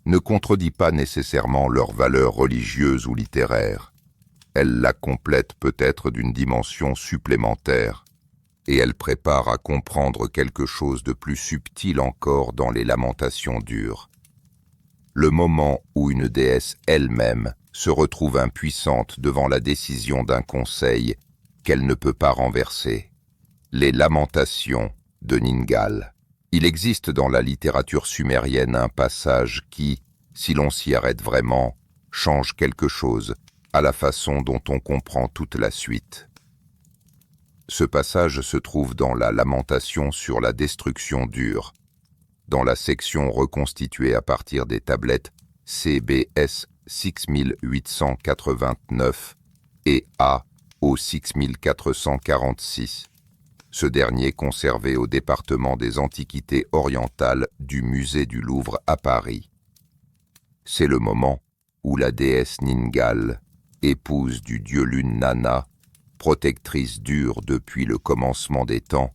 ne contredit pas nécessairement leur valeur religieuse ou littéraire. Elle la complète peut-être d'une dimension supplémentaire, et elle prépare à comprendre quelque chose de plus subtil encore dans les lamentations dures. Le moment où une déesse elle-même se retrouve impuissante devant la décision d'un conseil qu'elle ne peut pas renverser. Les lamentations de Ningal. Il existe dans la littérature sumérienne un passage qui, si l'on s'y arrête vraiment, change quelque chose à la façon dont on comprend toute la suite. Ce passage se trouve dans la lamentation sur la destruction d'Ur, dans la section reconstituée à partir des tablettes CBS 6889 et AO 6446, ce dernier conservé au département des Antiquités orientales du musée du Louvre à Paris. C'est le moment où la déesse Ningal, épouse du dieu lune Nana, protectrice d'Ur depuis le commencement des temps,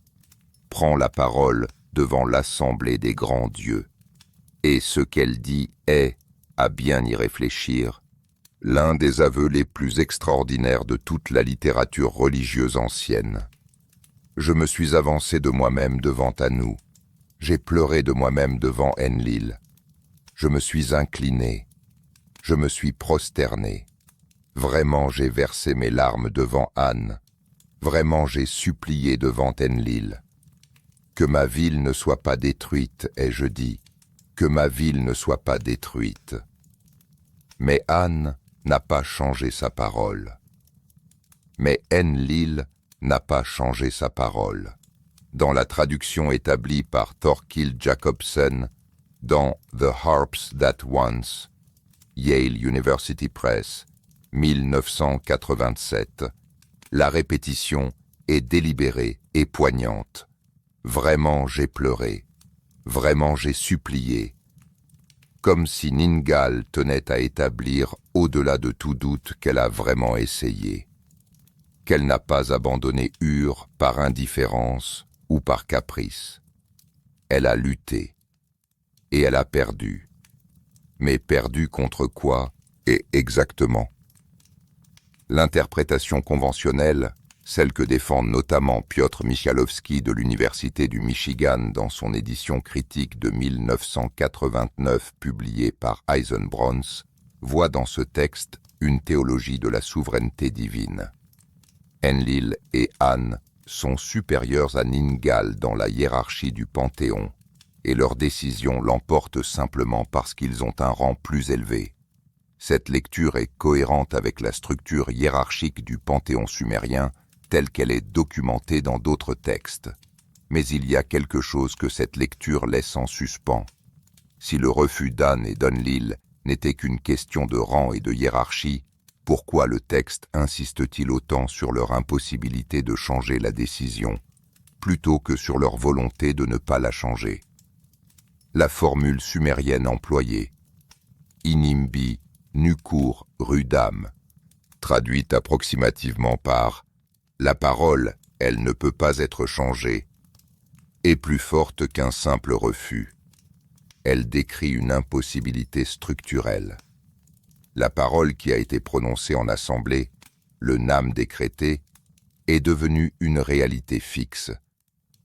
prend la parole devant l'assemblée des grands dieux. Et ce qu'elle dit est, à bien y réfléchir, l'un des aveux les plus extraordinaires de toute la littérature religieuse ancienne. Je me suis avancé de moi-même devant Anu, j'ai pleuré de moi-même devant Enlil, je me suis incliné, je me suis prosterné. Vraiment j'ai versé mes larmes devant Anne, vraiment j'ai supplié devant Enlil. Que ma ville ne soit pas détruite, ai-je dit, que ma ville ne soit pas détruite. Mais Anne n'a pas changé sa parole. Mais Enlil n'a pas changé sa parole. Dans la traduction établie par Thorkild Jacobsen, dans The Harps That Once, Yale University Press, 1987, la répétition est délibérée et poignante. Vraiment j'ai pleuré, vraiment j'ai supplié, comme si Ningal tenait à établir au-delà de tout doute qu'elle a vraiment essayé, qu'elle n'a pas abandonné Ur par indifférence ou par caprice. Elle a lutté, et elle a perdu. Mais perdu contre quoi et exactement? L'interprétation conventionnelle, celle que défend notamment Piotr Michalovski de l'Université du Michigan dans son édition critique de 1989 publiée par Eisenbrons, voit dans ce texte une théologie de la souveraineté divine. Enlil et Anne sont supérieurs à Ningal dans la hiérarchie du Panthéon, et leurs décisions l'emportent simplement parce qu'ils ont un rang plus élevé. Cette lecture est cohérente avec la structure hiérarchique du Panthéon sumérien telle qu'elle est documentée dans d'autres textes. Mais il y a quelque chose que cette lecture laisse en suspens. Si le refus d'Anne et d'Enlil n'était qu'une question de rang et de hiérarchie, pourquoi le texte insiste-t-il autant sur leur impossibilité de changer la décision, plutôt que sur leur volonté de ne pas la changer? La formule sumérienne employée, Inimbi, Nukur, Rudam, traduite approximativement par « la parole, elle ne peut pas être changée », est plus forte qu'un simple refus. Elle décrit une impossibilité structurelle. La parole qui a été prononcée en assemblée, le nam décrété, est devenue une réalité fixe.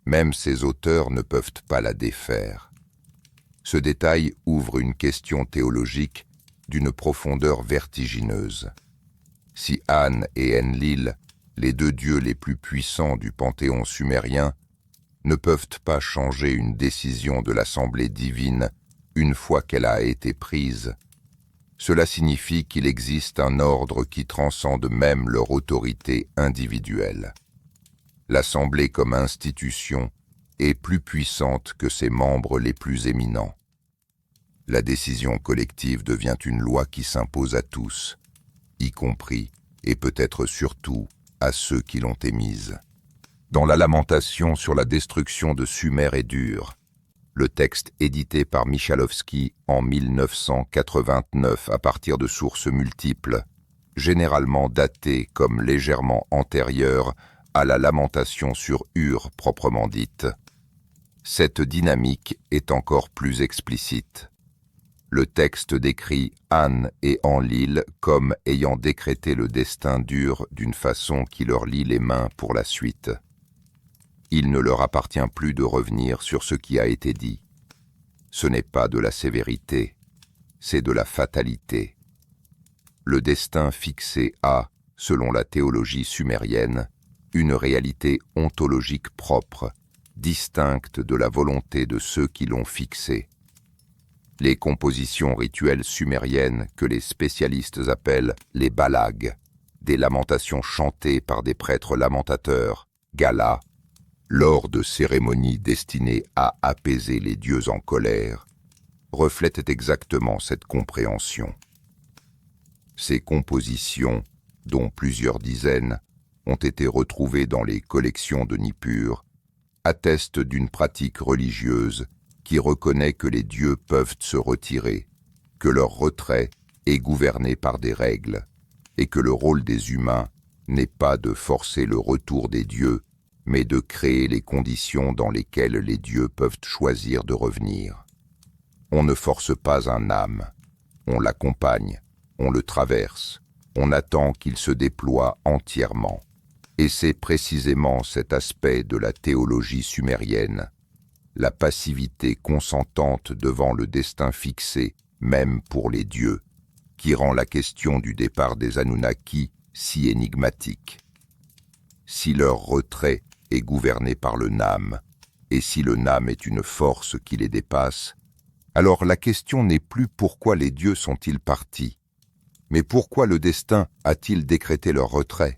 Même ses auteurs ne peuvent pas la défaire. Ce détail ouvre une question théologique d'une profondeur vertigineuse. Si Anne et Enlil, les deux dieux les plus puissants du panthéon sumérien, ne peuvent pas changer une décision de l'assemblée divine une fois qu'elle a été prise, Cela signifie qu'il existe un ordre qui transcende même leur autorité individuelle. L'Assemblée comme institution est plus puissante que ses membres les plus éminents. La décision collective devient une loi qui s'impose à tous, y compris, et peut-être surtout, à ceux qui l'ont émise. Dans la lamentation sur la destruction de Sumer et d'Ur, le texte édité par Michałowski en 1989 à partir de sources multiples, généralement datées comme légèrement antérieures à la lamentation sur Ur proprement dite. Cette dynamique est encore plus explicite. Le texte décrit Anne et Enlil comme ayant décrété le destin d'Ur d'une façon qui leur lie les mains pour la suite. Il ne leur appartient plus de revenir sur ce qui a été dit. Ce n'est pas de la sévérité, c'est de la fatalité. Le destin fixé a, selon la théologie sumérienne, une réalité ontologique propre, distincte de la volonté de ceux qui l'ont fixé. Les compositions rituelles sumériennes que les spécialistes appellent les balags, des lamentations chantées par des prêtres lamentateurs, galas, lors de cérémonies destinées à apaiser les dieux en colère, reflètent exactement cette compréhension. Ces compositions, dont plusieurs dizaines, ont été retrouvées dans les collections de Nippur, attestent d'une pratique religieuse qui reconnaît que les dieux peuvent se retirer, que leur retrait est gouverné par des règles, et que le rôle des humains n'est pas de forcer le retour des dieux, mais de créer les conditions dans lesquelles les dieux peuvent choisir de revenir. On ne force pas un âme, on l'accompagne, on le traverse, on attend qu'il se déploie entièrement. Et c'est précisément cet aspect de la théologie sumérienne, la passivité consentante devant le destin fixé, même pour les dieux, qui rend la question du départ des Anunnaki si énigmatique. Si leur retrait est gouverné par le Nam, et si le Nam est une force qui les dépasse, alors la question n'est plus pourquoi les dieux sont-ils partis, mais pourquoi le destin a-t-il décrété leur retrait,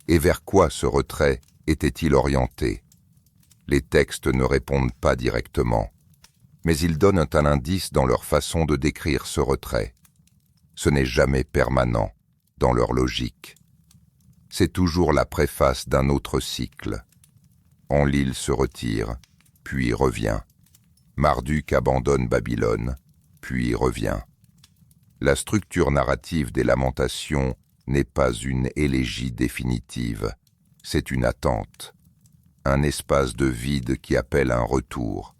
et vers quoi ce retrait était-il orienté. Les textes ne répondent pas directement, mais ils donnent un indice dans leur façon de décrire ce retrait. Ce n'est jamais permanent dans leur logique. C'est toujours la préface d'un autre cycle. Enlil se retire, puis revient. Marduk abandonne Babylone, puis revient. La structure narrative des lamentations n'est pas une élégie définitive, c'est une attente, un espace de vide qui appelle un retour.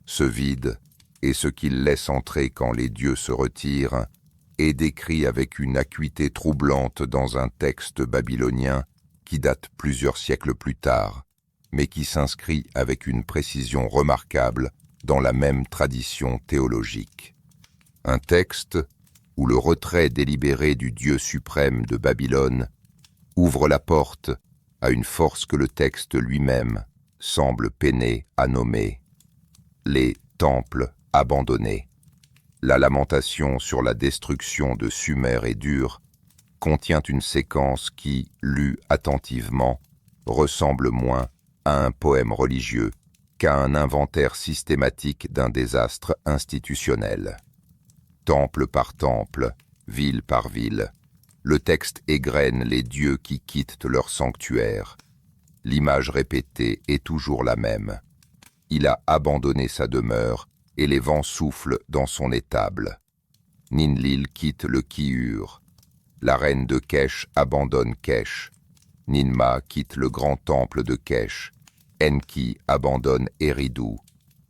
Ce vide, et ce qu'il laisse entrer quand les dieux se retirent, est décrit avec une acuité troublante dans un texte babylonien qui date plusieurs siècles plus tard, mais qui s'inscrit avec une précision remarquable dans la même tradition théologique. Un texte où le retrait délibéré du Dieu suprême de Babylone ouvre la porte à une force que le texte lui-même semble peiner à nommer: les temples abandonnés. La lamentation sur la destruction de Sumer et d'Ur contient une séquence qui, lue attentivement, ressemble moins à un poème religieux qu'à un inventaire systématique d'un désastre institutionnel. Temple par temple, ville par ville, le texte égrène les dieux qui quittent leur sanctuaire. L'image répétée est toujours la même. Il a abandonné sa demeure et les vents soufflent dans son étable. Ninlil quitte le Ki-Ur. La reine de Kesh abandonne Kesh. Ninma quitte le grand temple de Kesh. Enki abandonne Eridu.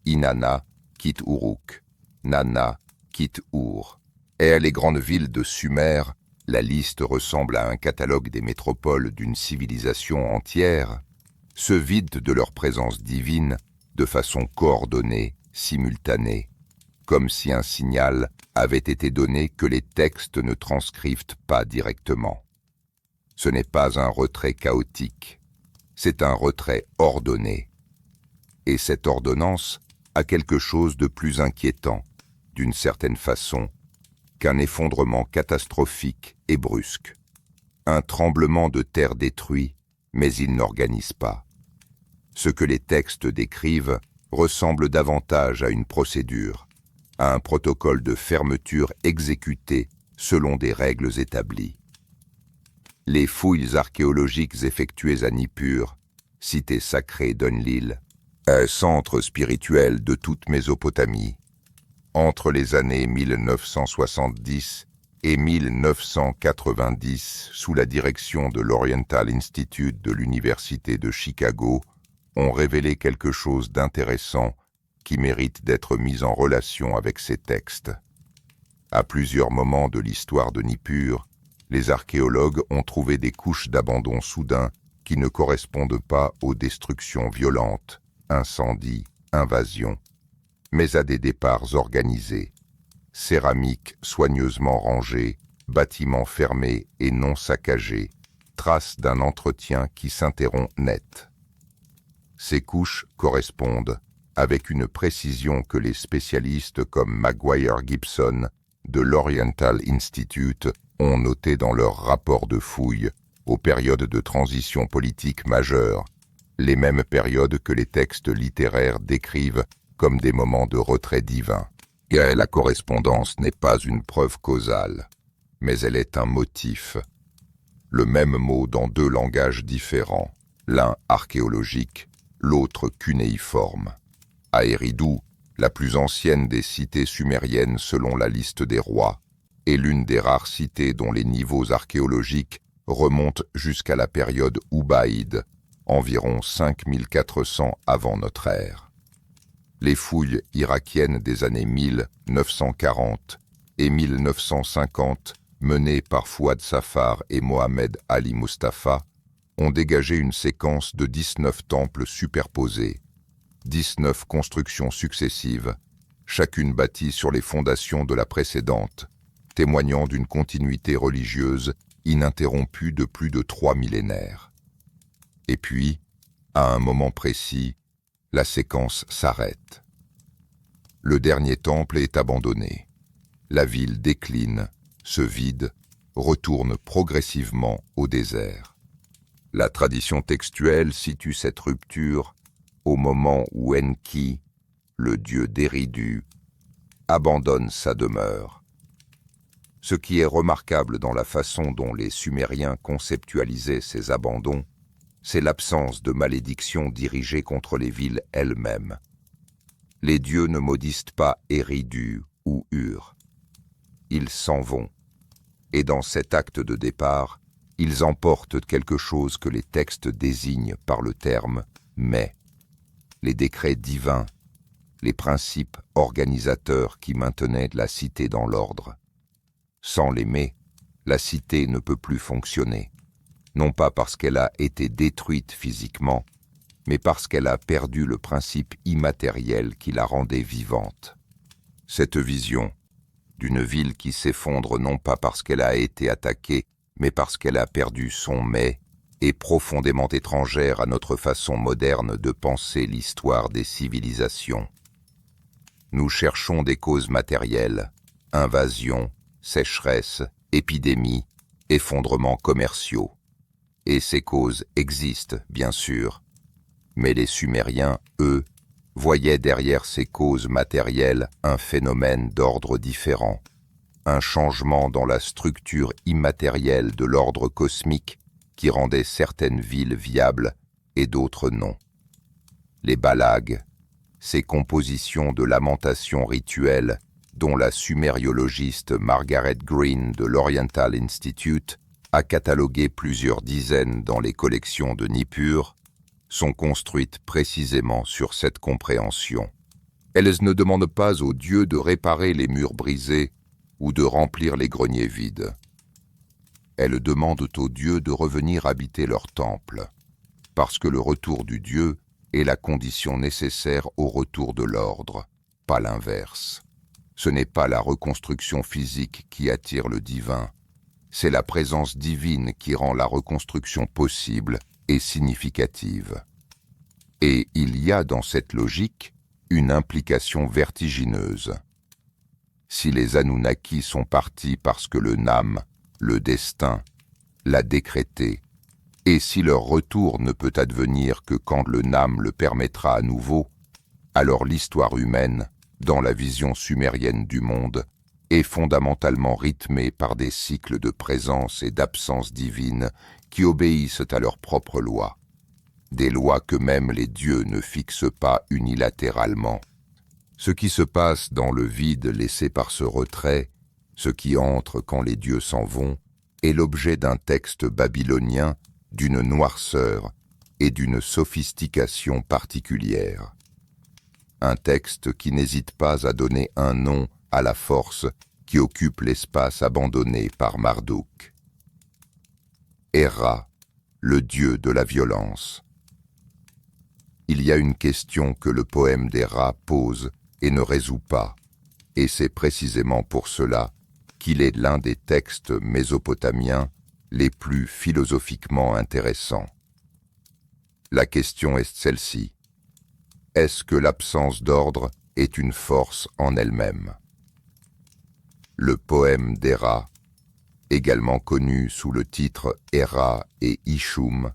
Inanna quitte Uruk. Nanna quitte Ur. Et les grandes villes de Sumer, la liste ressemble à un catalogue des métropoles d'une civilisation entière, se vident de leur présence divine de façon coordonnée, simultanée, comme si un signal avait été donné que les textes ne transcrivent pas directement. Ce n'est pas un retrait chaotique, c'est un retrait ordonné. Et cette ordonnance a quelque chose de plus inquiétant, d'une certaine façon, qu'un effondrement catastrophique et brusque. Un tremblement de terre détruit, mais il n'organise pas. Ce que les textes décrivent ressemble davantage à une procédure, à un protocole de fermeture exécuté selon des règles établies. Les fouilles archéologiques effectuées à Nippur, cité sacrée d'Enlil, un centre spirituel de toute Mésopotamie, entre les années 1970 et 1990, sous la direction de l'Oriental Institute de l'Université de Chicago, ont révélé quelque chose d'intéressant qui mérite d'être mis en relation avec ces textes. À plusieurs moments de l'histoire de Nippur, les archéologues ont trouvé des couches d'abandon soudain qui ne correspondent pas aux destructions violentes, incendies, invasions, mais à des départs organisés. Céramiques soigneusement rangées, bâtiments fermés et non saccagés, traces d'un entretien qui s'interrompt net. Ces couches correspondent, avec une précision que les spécialistes comme Maguire Gibson de l'Oriental Institute ont notée dans leur rapport de fouille, aux périodes de transition politique majeure, les mêmes périodes que les textes littéraires décrivent comme des moments de retrait divin. Et la correspondance n'est pas une preuve causale, mais elle est un motif. Le même mot dans deux langages différents, l'un archéologique, l'autre cunéiforme. À Eridu, la plus ancienne des cités sumériennes selon la liste des rois, est l'une des rares cités dont les niveaux archéologiques remontent jusqu'à la période Ubaïde, environ 5400 avant notre ère. Les fouilles irakiennes des années 1940 et 1950, menées par Fouad Safar et Mohamed Ali Mustafa, ont dégagé une séquence de 19 temples superposés, 19 constructions successives, chacune bâtie sur les fondations de la précédente, témoignant d'une continuité religieuse ininterrompue de plus de 3 millénaires. Et puis, à un moment précis, la séquence s'arrête. Le dernier temple est abandonné. La ville décline, se vide, retourne progressivement au désert. La tradition textuelle situe cette rupture au moment où Enki, le dieu d'Eridu, abandonne sa demeure. Ce qui est remarquable dans la façon dont les Sumériens conceptualisaient ces abandons, c'est l'absence de malédiction dirigée contre les villes elles-mêmes. Les dieux ne maudissent pas Eridu ou Ur. Ils s'en vont. Et dans cet acte de départ, ils emportent quelque chose que les textes désignent par le terme « mais », les décrets divins, les principes organisateurs qui maintenaient la cité dans l'ordre. Sans les mais, la cité ne peut plus fonctionner, non pas parce qu'elle a été détruite physiquement, mais parce qu'elle a perdu le principe immatériel qui la rendait vivante. Cette vision d'une ville qui s'effondre non pas parce qu'elle a été attaquée, mais parce qu'elle a perdu son mais, est profondément étrangère à notre façon moderne de penser l'histoire des civilisations. Nous cherchons des causes matérielles, invasions, sécheresses, épidémies, effondrements commerciaux. Et ces causes existent, bien sûr. Mais les Sumériens, eux, voyaient derrière ces causes matérielles un phénomène d'ordre différent, un changement dans la structure immatérielle de l'ordre cosmique qui rendait certaines villes viables et d'autres non. Les balagues, ces compositions de lamentations rituelles dont la sumériologiste Margaret Green de l'Oriental Institute a catalogué plusieurs dizaines dans les collections de Nippur, sont construites précisément sur cette compréhension. Elles ne demandent pas aux dieux de réparer les murs brisés ou de remplir les greniers vides. Elles demandent aux dieux de revenir habiter leur temple, parce que le retour du dieu est la condition nécessaire au retour de l'ordre, pas l'inverse. Ce n'est pas la reconstruction physique qui attire le divin, c'est la présence divine qui rend la reconstruction possible et significative. Et il y a dans cette logique une implication vertigineuse. Si les Anunnaki sont partis parce que le Nam, le destin, l'a décrété, et si leur retour ne peut advenir que quand le Nam le permettra à nouveau, alors l'histoire humaine, dans la vision sumérienne du monde, est fondamentalement rythmée par des cycles de présence et d'absence divine qui obéissent à leurs propres lois. Des lois que même les dieux ne fixent pas unilatéralement. Ce qui se passe dans le vide laissé par ce retrait, ce qui entre quand les dieux s'en vont, est l'objet d'un texte babylonien d'une noirceur et d'une sophistication particulières. Un texte qui n'hésite pas à donner un nom à la force qui occupe l'espace abandonné par Marduk. Héra, le dieu de la violence. Il y a une question que le poème d'Héra pose et ne résout pas, et c'est précisément pour cela qu'il est l'un des textes mésopotamiens les plus philosophiquement intéressants. La question est celle-ci. Est-ce que l'absence d'ordre est une force en elle-même? Le poème d'Héra, également connu sous le titre Héra et Ishum,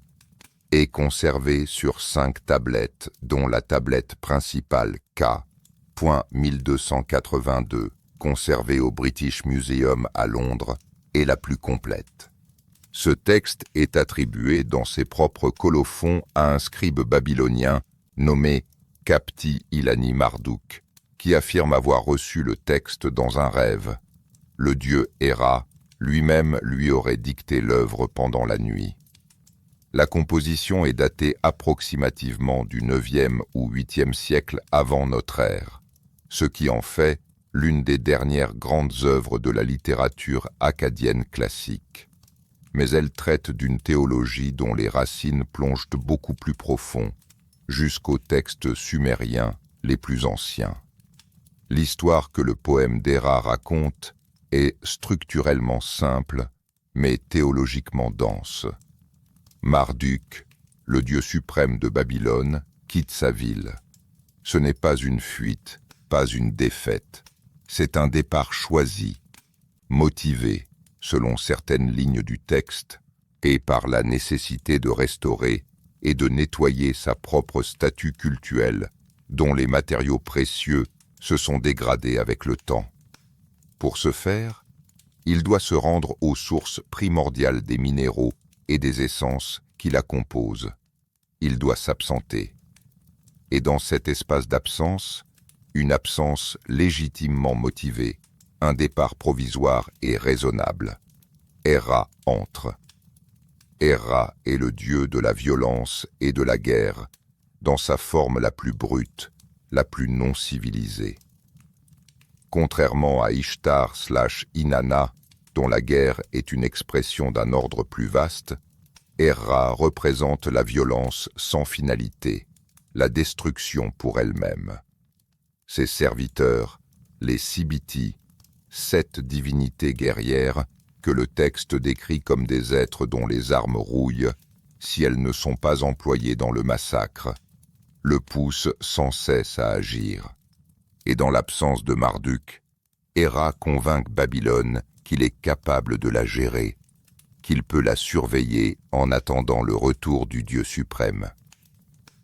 est conservé sur 5 tablettes, dont la tablette principale K.1282, conservée au British Museum à Londres, est la plus complète. Ce texte est attribué dans ses propres colophons à un scribe babylonien nommé Kapti Ilani Marduk, qui affirme avoir reçu le texte dans un rêve. Le dieu Héra lui-même lui aurait dicté l'œuvre pendant la nuit. La composition est datée approximativement du 9e ou 8e siècle avant notre ère, ce qui en fait l'une des dernières grandes œuvres de la littérature akkadienne classique. Mais elle traite d'une théologie dont les racines plongent beaucoup plus profond, jusqu'aux textes sumériens les plus anciens. L'histoire que le poème d'Héra raconte est structurellement simple, mais théologiquement dense. Marduk, le dieu suprême de Babylone, quitte sa ville. Ce n'est pas une fuite, pas une défaite, c'est un départ choisi, motivé, selon certaines lignes du texte, et par la nécessité de restaurer et de nettoyer sa propre statue cultuelle, dont les matériaux précieux se sont dégradés avec le temps. Pour ce faire, il doit se rendre aux sources primordiales des minéraux et des essences qui la composent. Il doit s'absenter. Et dans cet espace d'absence, une absence légitimement motivée, un départ provisoire et raisonnable. Héra entre. Héra est le dieu de la violence et de la guerre, dans sa forme la plus brute, la plus non civilisée. Contrairement à Ishtar/Inanna, dont la guerre est une expression d'un ordre plus vaste, Héra représente la violence sans finalité, la destruction pour elle-même. Ses serviteurs, les Sibiti, 7 divinités guerrières que le texte décrit comme des êtres dont les armes rouillent si elles ne sont pas employées dans le massacre, le poussent sans cesse à agir. Et dans l'absence de Marduk, Héra convainc Babylone qu'il est capable de la gérer, qu'il peut la surveiller en attendant le retour du Dieu suprême.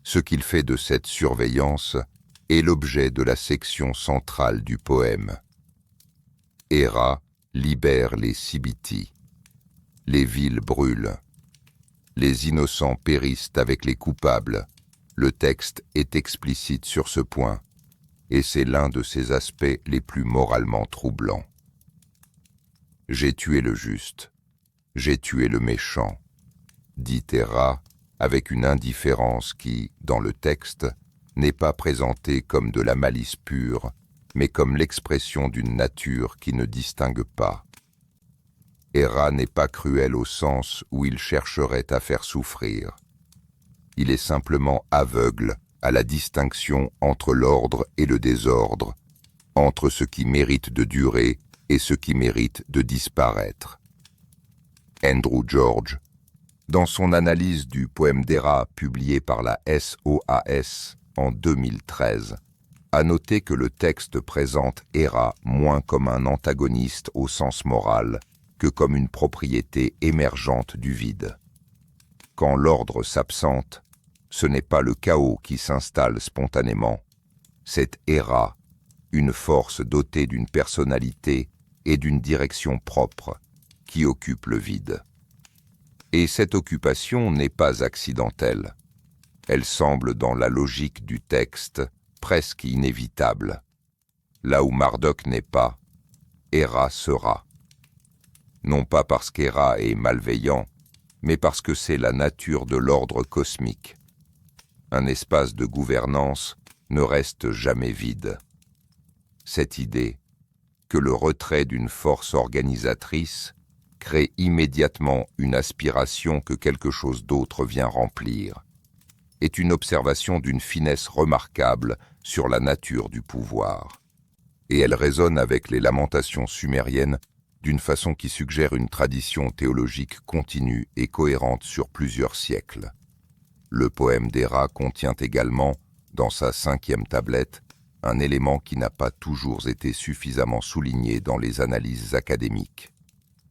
Ce qu'il fait de cette surveillance est l'objet de la section centrale du poème. Héra libère les Sibiti. Les villes brûlent. Les innocents périssent avec les coupables. Le texte est explicite sur ce point, et c'est l'un de ses aspects les plus moralement troublants. J'ai tué le juste, j'ai tué le méchant, dit Héra avec une indifférence qui, dans le texte, n'est pas présentée comme de la malice pure, mais comme l'expression d'une nature qui ne distingue pas. Héra n'est pas cruel au sens où il chercherait à faire souffrir. Il est simplement aveugle à la distinction entre l'ordre et le désordre, entre ce qui mérite de durer et ce qui mérite de disparaître. Andrew George, dans son analyse du poème d'Héra publié par la SOAS en 2013, À noter que le texte présente Héra moins comme un antagoniste au sens moral que comme une propriété émergente du vide. Quand l'ordre s'absente, ce n'est pas le chaos qui s'installe spontanément, c'est Héra, une force dotée d'une personnalité et d'une direction propre, qui occupe le vide. Et cette occupation n'est pas accidentelle. Elle semble dans la logique du texte presque inévitable. Là où Marduk n'est pas, Héra sera. Non pas parce qu'Héra est malveillant, mais parce que c'est la nature de l'ordre cosmique. Un espace de gouvernance ne reste jamais vide. Cette idée que le retrait d'une force organisatrice crée immédiatement une aspiration que quelque chose d'autre vient remplir, est une observation d'une finesse remarquable sur la nature du pouvoir. Et elle résonne avec les lamentations sumériennes d'une façon qui suggère une tradition théologique continue et cohérente sur plusieurs siècles. Le poème d'Héra contient également, dans sa 5e tablette, un élément qui n'a pas toujours été suffisamment souligné dans les analyses académiques.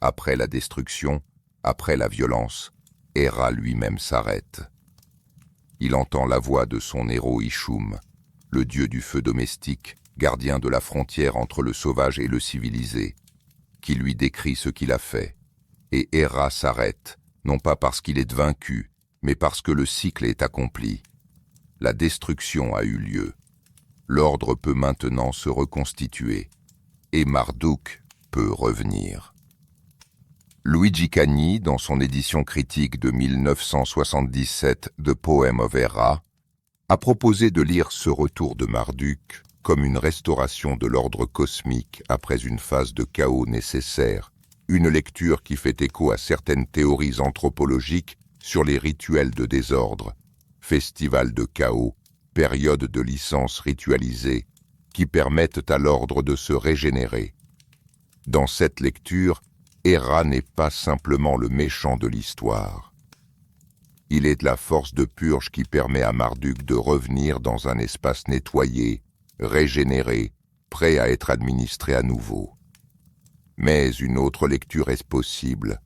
Après la destruction, après la violence, Héra lui-même s'arrête. Il entend la voix de son héros Ishum, le dieu du feu domestique, gardien de la frontière entre le sauvage et le civilisé, qui lui décrit ce qu'il a fait. Et Héra s'arrête, non pas parce qu'il est vaincu, mais parce que le cycle est accompli. La destruction a eu lieu. L'ordre peut maintenant se reconstituer, et Marduk peut revenir. Luigi Cagni, dans son édition critique de 1977 de Poem of Héra, a proposé de lire ce retour de Marduk comme une restauration de l'ordre cosmique après une phase de chaos nécessaire, une lecture qui fait écho à certaines théories anthropologiques sur les rituels de désordre, festivals de chaos, périodes de licence ritualisées, qui permettent à l'ordre de se régénérer. Dans cette lecture, Héra n'est pas simplement le méchant de l'histoire. Il est la force de purge qui permet à Marduk de revenir dans un espace nettoyé, régénéré, prêt à être administré à nouveau. Mais une autre lecture est possible,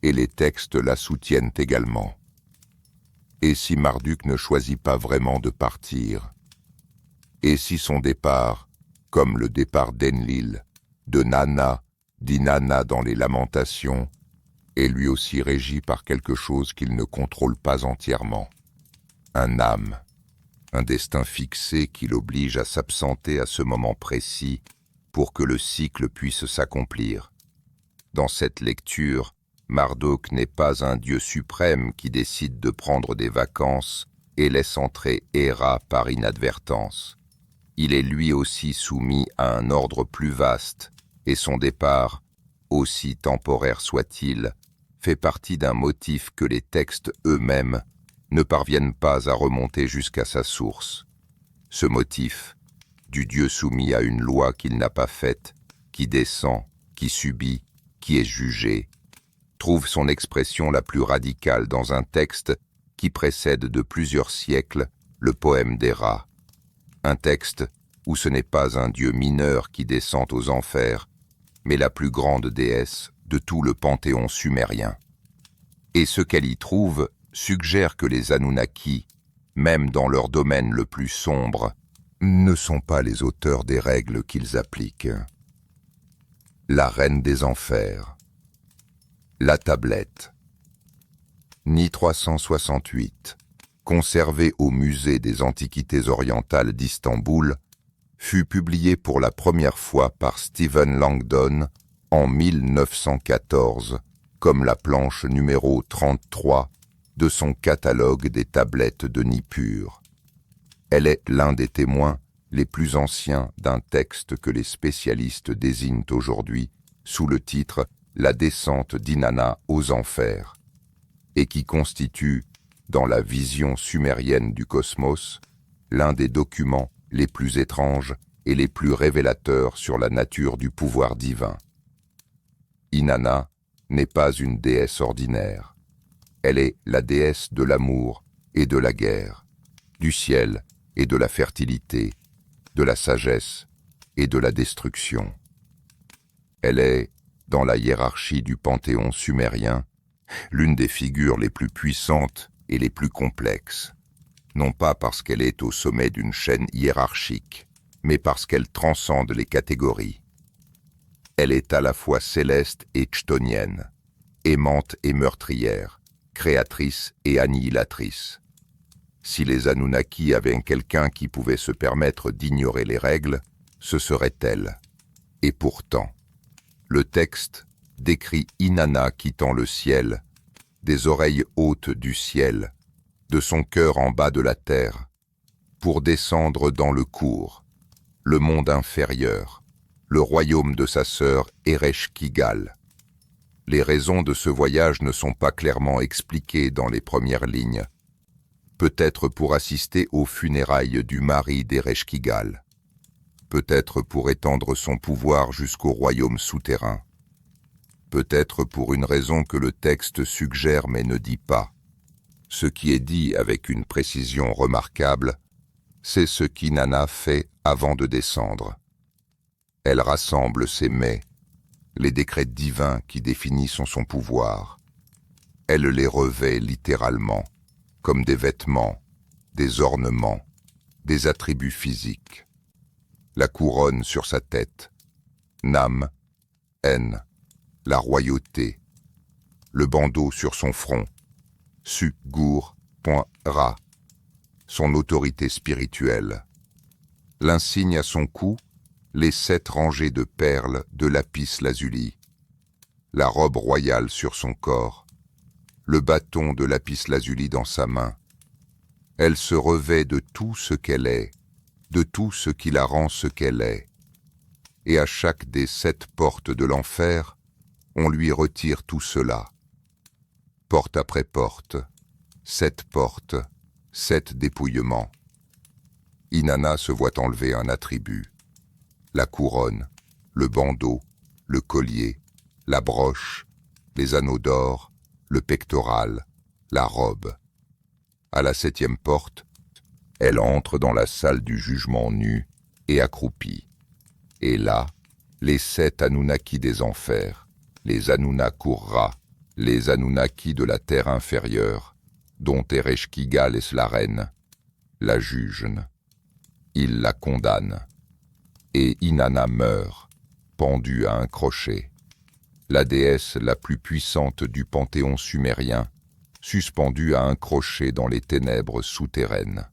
et les textes la soutiennent également. Et si Marduk ne choisit pas vraiment de partir? Et si son départ, comme le départ d'Enlil, de Nanna, d'Inanna dans les Lamentations, est lui aussi régi par quelque chose qu'il ne contrôle pas entièrement? Un âme, un destin fixé qui l'oblige à s'absenter à ce moment précis pour que le cycle puisse s'accomplir. Dans cette lecture, Marduk n'est pas un dieu suprême qui décide de prendre des vacances et laisse entrer Héra par inadvertance. Il est lui aussi soumis à un ordre plus vaste, et son départ, aussi temporaire soit-il, fait partie d'un motif que les textes eux-mêmes ne parviennent pas à remonter jusqu'à sa source. Ce motif, du Dieu soumis à une loi qu'il n'a pas faite, qui descend, qui subit, qui est jugé, trouve son expression la plus radicale dans un texte qui précède de plusieurs siècles le poème d'Héra. Un texte où ce n'est pas un dieu mineur qui descend aux enfers, mais la plus grande déesse de tout le panthéon sumérien. Et ce qu'elle y trouve suggère que les Anunnaki, même dans leur domaine le plus sombre, ne sont pas les auteurs des règles qu'ils appliquent. La reine des enfers. La tablette. Ni 368, conservée au musée des Antiquités orientales d'Istanbul, fut publiée pour la première fois par Stephen Langdon en 1914 comme la planche numéro 33 de son catalogue des tablettes de Nippur. Elle est l'un des témoins les plus anciens d'un texte que les spécialistes désignent aujourd'hui sous le titre « La descente d'Inanna aux enfers » et qui constitue, dans la vision sumérienne du cosmos, l'un des documents les plus étranges et les plus révélateurs sur la nature du pouvoir divin. Inanna n'est pas une déesse ordinaire. Elle est la déesse de l'amour et de la guerre, du ciel et de la fertilité, de la sagesse et de la destruction. Elle est, dans la hiérarchie du panthéon sumérien, l'une des figures les plus puissantes et les plus complexes, non pas parce qu'elle est au sommet d'une chaîne hiérarchique, mais parce qu'elle transcende les catégories. Elle est à la fois céleste et chtonienne, aimante et meurtrière, créatrice et annihilatrice. Si les Anunnaki avaient quelqu'un qui pouvait se permettre d'ignorer les règles, ce serait elle. Et pourtant, le texte décrit Inanna quittant le ciel, des oreilles hautes du ciel, de son cœur en bas de la terre, pour descendre dans le cours, le monde inférieur, le royaume de sa sœur Ereshkigal. Les raisons de ce voyage ne sont pas clairement expliquées dans les premières lignes, peut-être pour assister aux funérailles du mari d'Ereshkigal, peut-être pour étendre son pouvoir jusqu'au royaume souterrain, peut-être pour une raison que le texte suggère mais ne dit pas. Ce qui est dit avec une précision remarquable, c'est ce qu'Inanna fait avant de descendre. Elle rassemble ses mets, les décrets divins qui définissent son pouvoir. Elle les revêt littéralement, comme des vêtements, des ornements, des attributs physiques. La couronne sur sa tête, Nam, En, la royauté, le bandeau sur son front, Su-Gur.Ra, son autorité spirituelle, l'insigne à son cou, les 7 rangées de perles de lapis-lazuli, la robe royale sur son corps, le bâton de lapis-lazuli dans sa main. Elle se revêt de tout ce qu'elle est, de tout ce qui la rend ce qu'elle est. Et à chaque des 7 portes de l'enfer, on lui retire tout cela. Porte après porte, 7 portes, 7 dépouillements. Inanna se voit enlever un attribut. La couronne, le bandeau, le collier, la broche, les anneaux d'or, le pectoral, la robe. À la 7e porte, elle entre dans la salle du jugement nue et accroupie. Et là, les 7 Anunnaki des enfers, les Anunnakurra, les Anunnaki de la terre inférieure, dont Ereshkigal est la reine, la jugent. Ils la condamnent. Et Inanna meurt, pendue à un crochet. La déesse la plus puissante du panthéon sumérien, suspendue à un crochet dans les ténèbres souterraines.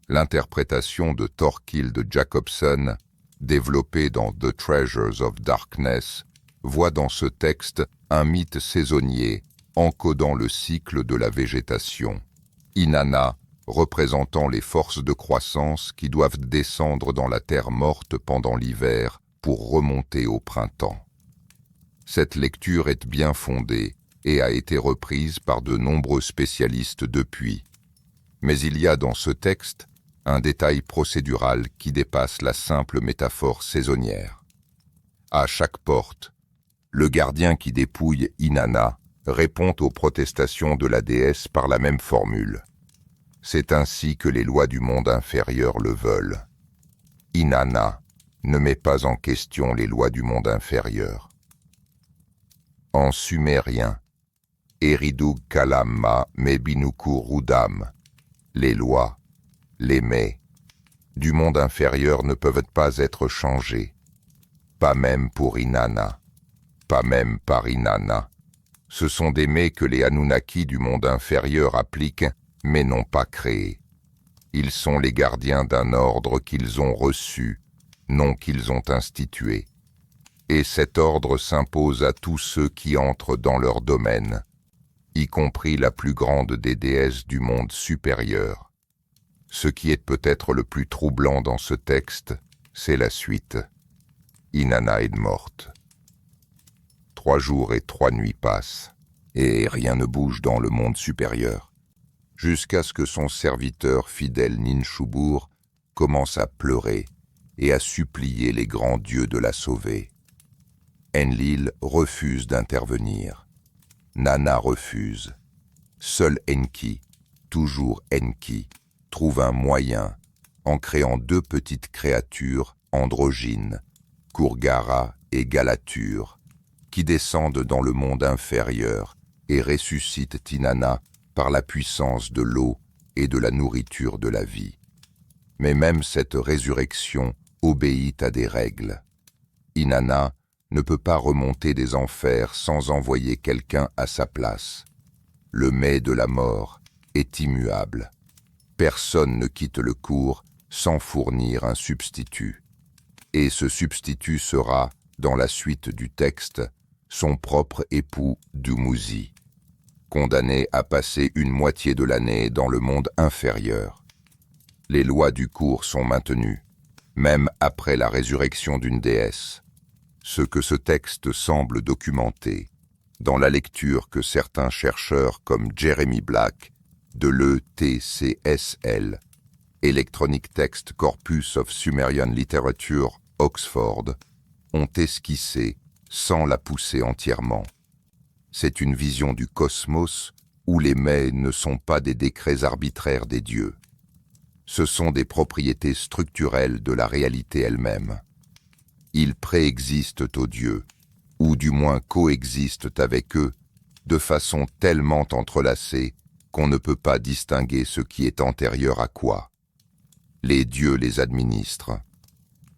L'interprétation de Thorkild Jacobson, développée dans The Treasures of Darkness, voit dans ce texte un mythe saisonnier encodant le cycle de la végétation. Inanna, représentant les forces de croissance qui doivent descendre dans la terre morte pendant l'hiver pour remonter au printemps. Cette lecture est bien fondée et a été reprise par de nombreux spécialistes depuis. Mais il y a dans ce texte un détail procédural qui dépasse la simple métaphore saisonnière. À chaque porte, le gardien qui dépouille Inanna répond aux protestations de la déesse par la même formule. C'est ainsi que les lois du monde inférieur le veulent. Inanna ne met pas en question les lois du monde inférieur. En sumérien, Eridug Kalamma Mebinuku Rudam, les lois, les mets, du monde inférieur ne peuvent pas être changées, pas même pour Inanna, pas même par Inanna. Ce sont des mets que les Anunnaki du monde inférieur appliquent, mais n'ont pas créés. Ils sont les gardiens d'un ordre qu'ils ont reçu, non qu'ils ont institué. Et cet ordre s'impose à tous ceux qui entrent dans leur domaine, y compris la plus grande des déesses du monde supérieur. Ce qui est peut-être le plus troublant dans ce texte, c'est la suite. Inanna est morte. 3 jours et 3 nuits passent, et rien ne bouge dans le monde supérieur, jusqu'à ce que son serviteur fidèle Ninshubur commence à pleurer et à supplier les grands dieux de la sauver. Enlil refuse d'intervenir. Nanna refuse. Seul Enki, toujours Enki, trouve un moyen, en créant deux petites créatures androgynes, Kurgara et Galature, qui descendent dans le monde inférieur et ressuscitent Inanna par la puissance de l'eau et de la nourriture de la vie. Mais même cette résurrection obéit à des règles. Inanna ne peut pas remonter des enfers sans envoyer quelqu'un à sa place. Le mets de la mort est immuable. Personne ne quitte le cours sans fournir un substitut. Et ce substitut sera, dans la suite du texte, son propre époux Dumuzi, condamné à passer une moitié de l'année dans le monde inférieur. Les lois du cours sont maintenues, même après la résurrection d'une déesse. Ce que ce texte semble documenter, dans la lecture que certains chercheurs comme Jeremy Black, de l'ETCSL, Electronic Text Corpus of Sumerian Literature, Oxford, ont esquissé sans la pousser entièrement. C'est une vision du cosmos où les mets ne sont pas des décrets arbitraires des dieux. Ce sont des propriétés structurelles de la réalité elle-même. Ils préexistent aux dieux, ou du moins coexistent avec eux, de façon tellement entrelacée qu'on ne peut pas distinguer ce qui est antérieur à quoi. Les dieux les administrent.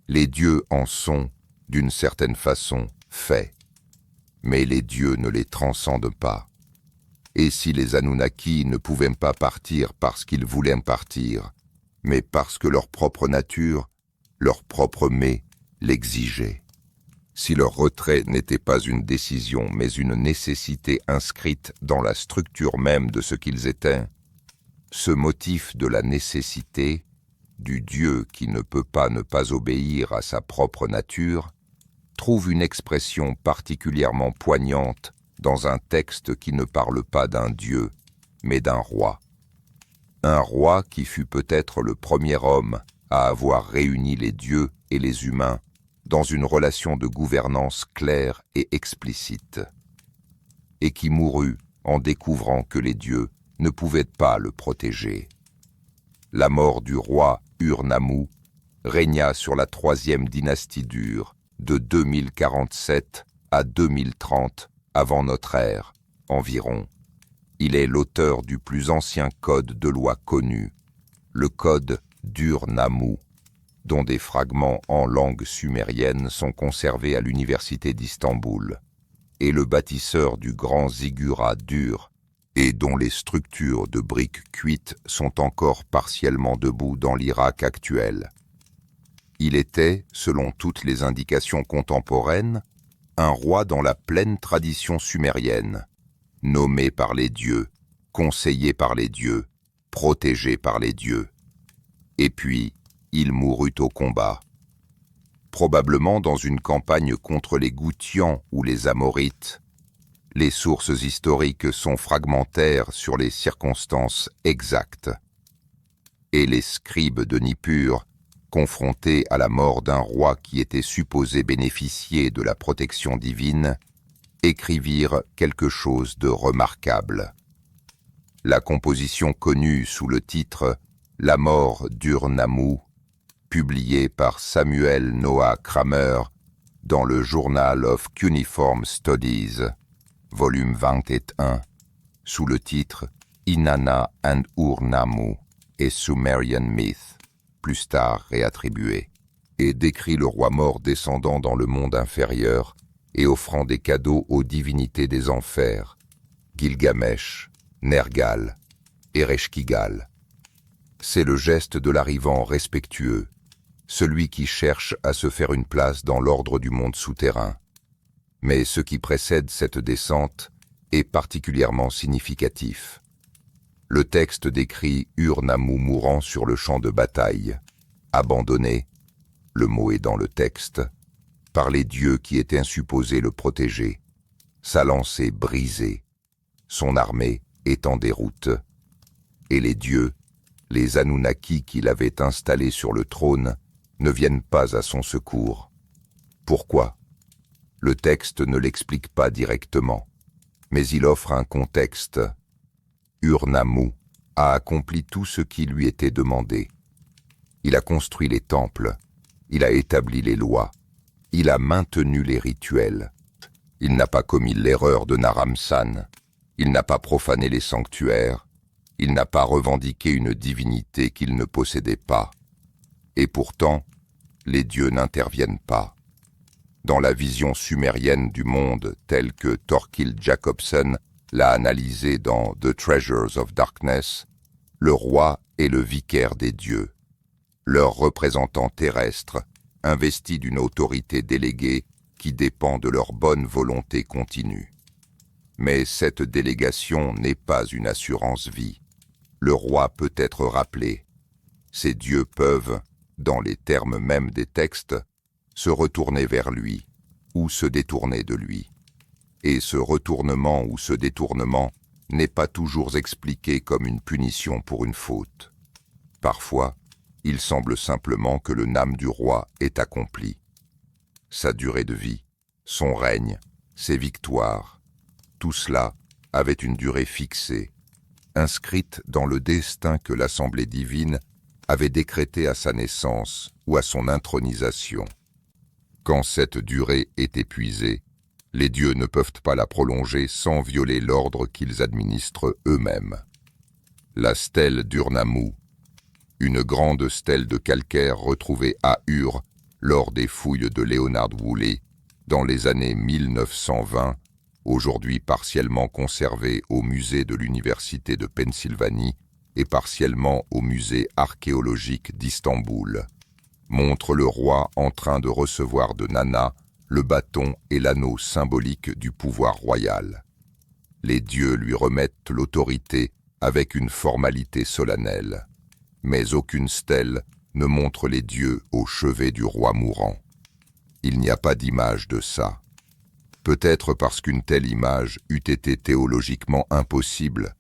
Les dieux en sont, d'une certaine façon, faits. Mais les dieux ne les transcendent pas. Et si les Anunnaki ne pouvaient pas partir parce qu'ils voulaient partir, mais parce que leur propre nature, leur propre mets, l'exigeait. Si leur retrait n'était pas une décision, mais une nécessité inscrite dans la structure même de ce qu'ils étaient, ce motif de la nécessité, du Dieu qui ne peut pas ne pas obéir à sa propre nature, trouve une expression particulièrement poignante dans un texte qui ne parle pas d'un Dieu, mais d'un roi. Un roi qui fut peut-être le premier homme à avoir réuni les dieux et les humains dans une relation de gouvernance claire et explicite, et qui mourut en découvrant que les dieux ne pouvaient pas le protéger. La mort du roi Ur-Nammu régna sur la troisième dynastie d'Ur, de 2047 à 2030 avant notre ère, environ. Il est l'auteur du plus ancien code de loi connu, le code d'Ur-Nammu, dont des fragments en langue sumérienne sont conservés à l'université d'Istanbul, et le bâtisseur du grand ziggurat d'Ur, et dont les structures de briques cuites sont encore partiellement debout dans l'Irak actuel. Il était, selon toutes les indications contemporaines, un roi dans la pleine tradition sumérienne, nommé par les dieux, conseillé par les dieux, protégé par les dieux. Et puis, il mourut au combat. Probablement dans une campagne contre les Goutians ou les Amorites. Les sources historiques sont fragmentaires sur les circonstances exactes. Et les scribes de Nippur, confrontés à la mort d'un roi qui était supposé bénéficier de la protection divine, écrivirent quelque chose de remarquable. La composition connue sous le titre « La mort d'Ur-Nammu », publiée par Samuel Noah Kramer dans le Journal of Cuneiform Studies, volume 21, sous le titre « Inanna and Ur-Nammu, a Sumerian Myth », plus tard réattribué, et décrit le roi mort descendant dans le monde inférieur et offrant des cadeaux aux divinités des enfers, Gilgamesh, Nergal, Ereshkigal. C'est le geste de l'arrivant respectueux, celui qui cherche à se faire une place dans l'ordre du monde souterrain. Mais ce qui précède cette descente est particulièrement significatif. Le texte décrit Ur-Nammu mourant sur le champ de bataille, abandonné, le mot est dans le texte, par les dieux qui étaient supposés le protéger, sa lancée brisée, son armée est en déroute, et les dieux, les Anunnaki qui l'avaient installé sur le trône, ne viennent pas à son secours. Pourquoi? Le texte ne l'explique pas directement, mais il offre un contexte. Ur-Nammu a accompli tout ce qui lui était demandé. Il a construit les temples, il a établi les lois, il a maintenu les rituels. Il n'a pas commis l'erreur de Naram-San, il n'a pas profané les sanctuaires, il n'a pas revendiqué une divinité qu'il ne possédait pas. Et pourtant, les dieux n'interviennent pas. Dans la vision sumérienne du monde telle que Thorkild Jacobsen l'a analysée dans The Treasures of Darkness, le roi est le vicaire des dieux, leur représentant terrestre, investi d'une autorité déléguée qui dépend de leur bonne volonté continue. Mais cette délégation n'est pas une assurance-vie. Le roi peut être rappelé. Ces dieux peuvent, dans les termes mêmes des textes, se retourner vers lui ou se détourner de lui. Et ce retournement ou ce détournement n'est pas toujours expliqué comme une punition pour une faute. Parfois, il semble simplement que le nam du roi est accompli. Sa durée de vie, son règne, ses victoires, tout cela avait une durée fixée, inscrite dans le destin que l'Assemblée divine avait décrété à sa naissance ou à son intronisation. Quand cette durée est épuisée, les dieux ne peuvent pas la prolonger sans violer l'ordre qu'ils administrent eux-mêmes. La stèle d'Urnamu, une grande stèle de calcaire retrouvée à Ur lors des fouilles de Leonard Woolley dans les années 1920, aujourd'hui partiellement conservée au musée de l'Université de Pennsylvanie et partiellement au musée archéologique d'Istanbul, montre le roi en train de recevoir de Nana le bâton et l'anneau symbolique du pouvoir royal. Les dieux lui remettent l'autorité avec une formalité solennelle, mais aucune stèle ne montre les dieux au chevet du roi mourant. Il n'y a pas d'image de ça. Peut-être parce qu'une telle image eût été théologiquement impossible,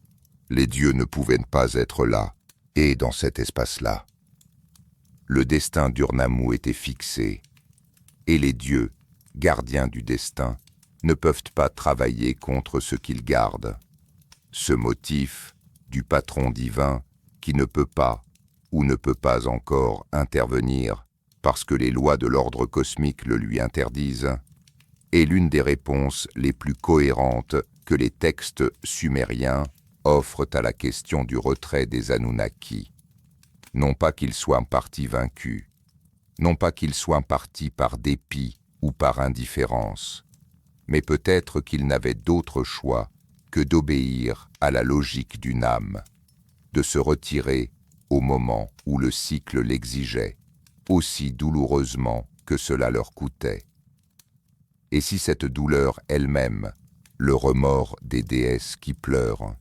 les dieux ne pouvaient pas être là, et dans cet espace-là. Le destin d'Urnamu était fixé, et les dieux, gardiens du destin, ne peuvent pas travailler contre ce qu'ils gardent. Ce motif du patron divin qui ne peut pas, ou ne peut pas encore intervenir parce que les lois de l'ordre cosmique le lui interdisent, est l'une des réponses les plus cohérentes que les textes sumériens offrent à la question du retrait des Anunnaki. Non pas qu'ils soient partis vaincus, non pas qu'ils soient partis par dépit ou par indifférence, mais peut-être qu'ils n'avaient d'autre choix que d'obéir à la logique d'une âme, de se retirer au moment où le cycle l'exigeait, aussi douloureusement que cela leur coûtait. Et si cette douleur elle-même, le remords des déesses qui pleurent,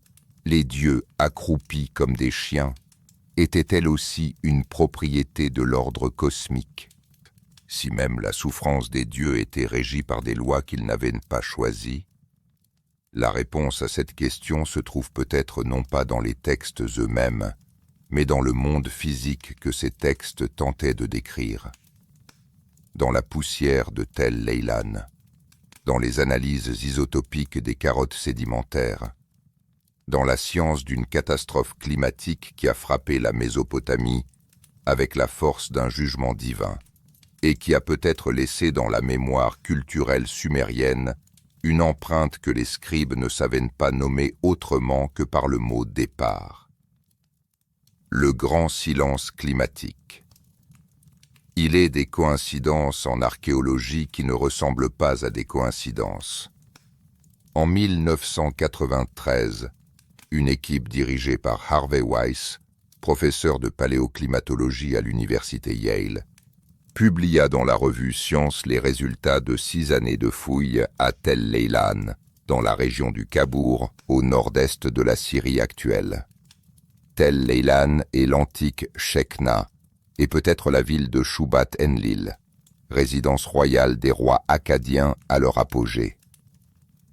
les dieux accroupis comme des chiens, était-elle aussi une propriété de l'ordre cosmique? Si même la souffrance des dieux était régie par des lois qu'ils n'avaient pas choisies? La réponse à cette question se trouve peut-être non pas dans les textes eux-mêmes, mais dans le monde physique que ces textes tentaient de décrire. Dans la poussière de Tel Leilan, dans les analyses isotopiques des carottes sédimentaires, dans la science d'une catastrophe climatique qui a frappé la Mésopotamie avec la force d'un jugement divin, et qui a peut-être laissé dans la mémoire culturelle sumérienne une empreinte que les scribes ne savaient pas nommer autrement que par le mot départ. Le grand silence climatique. Il est des coïncidences en archéologie qui ne ressemblent pas à des coïncidences. En 1993, une équipe dirigée par Harvey Weiss, professeur de paléoclimatologie à l'université Yale, publia dans la revue Science les résultats de 6 années de fouilles à Tel Leilan, dans la région du Cabour, au nord-est de la Syrie actuelle. Tel Leilan est l'antique Shekna, et peut-être la ville de Shubat-Enlil, résidence royale des rois akkadiens à leur apogée.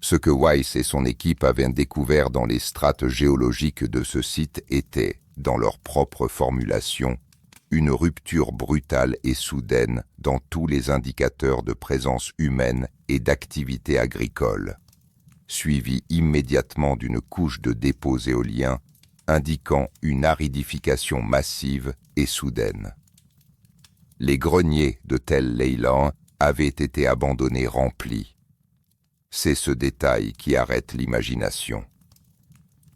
Ce que Weiss et son équipe avaient découvert dans les strates géologiques de ce site était, dans leur propre formulation, une rupture brutale et soudaine dans tous les indicateurs de présence humaine et d'activité agricole, suivie immédiatement d'une couche de dépôts éoliens indiquant une aridification massive et soudaine. Les greniers de Tel Leilan avaient été abandonnés remplis. C'est ce détail qui arrête l'imagination.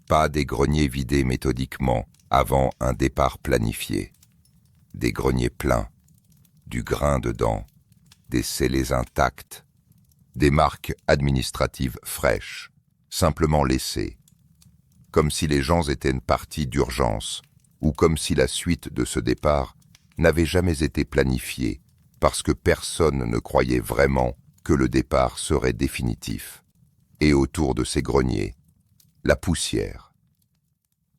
Pas des greniers vidés méthodiquement avant un départ planifié. Des greniers pleins, du grain dedans, des scellés intacts, des marques administratives fraîches, simplement laissées, comme si les gens étaient partis d'urgence, ou comme si la suite de ce départ n'avait jamais été planifiée, parce que personne ne croyait vraiment que le départ serait définitif. Et autour de ces greniers, la poussière.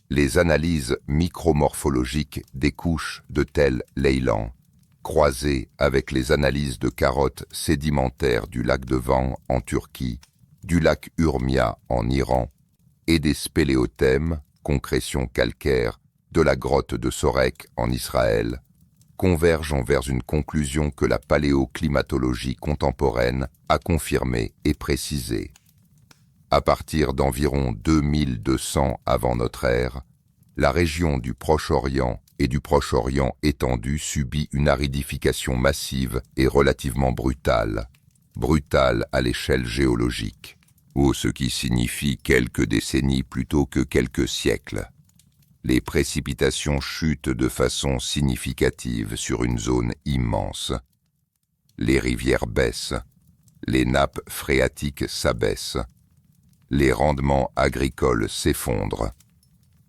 Les analyses micromorphologiques des couches de Tel Leilan, croisées avec les analyses de carottes sédimentaires du lac de Van en Turquie, du lac Urmia en Iran, et des spéléothèmes, concrétions calcaires, de la grotte de Sorek en Israël, convergent vers une conclusion que la paléoclimatologie contemporaine a confirmée et précisée. À partir d'environ 2200 avant notre ère, la région du Proche-Orient et du Proche-Orient étendu subit une aridification massive et relativement brutale à l'échelle géologique, ou ce qui signifie quelques décennies plutôt que quelques siècles. Les précipitations chutent de façon significative sur une zone immense. Les rivières baissent, les nappes phréatiques s'abaissent, les rendements agricoles s'effondrent.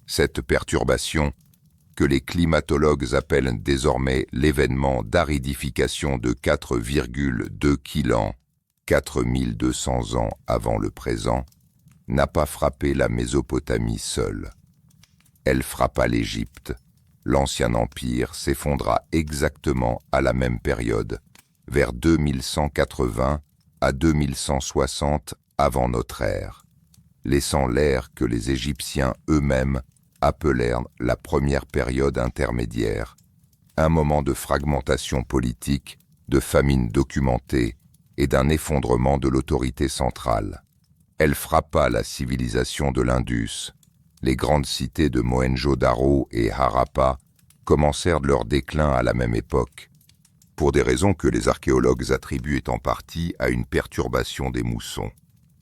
Cette perturbation, que les climatologues appellent désormais l'événement d'aridification de 4,2 kg, 4200 ans avant le présent, n'a pas frappé la Mésopotamie seule. Elle frappa l'Égypte. L'Ancien Empire s'effondra exactement à la même période, vers 2180 à 2160 avant notre ère, laissant l'ère que les Égyptiens eux-mêmes appelèrent la première période intermédiaire, un moment de fragmentation politique, de famine documentée et d'un effondrement de l'autorité centrale. Elle frappa la civilisation de l'Indus. Les grandes cités de Mohenjo-Daro et Harappa commencèrent leur déclin à la même époque, pour des raisons que les archéologues attribuent en partie à une perturbation des moussons.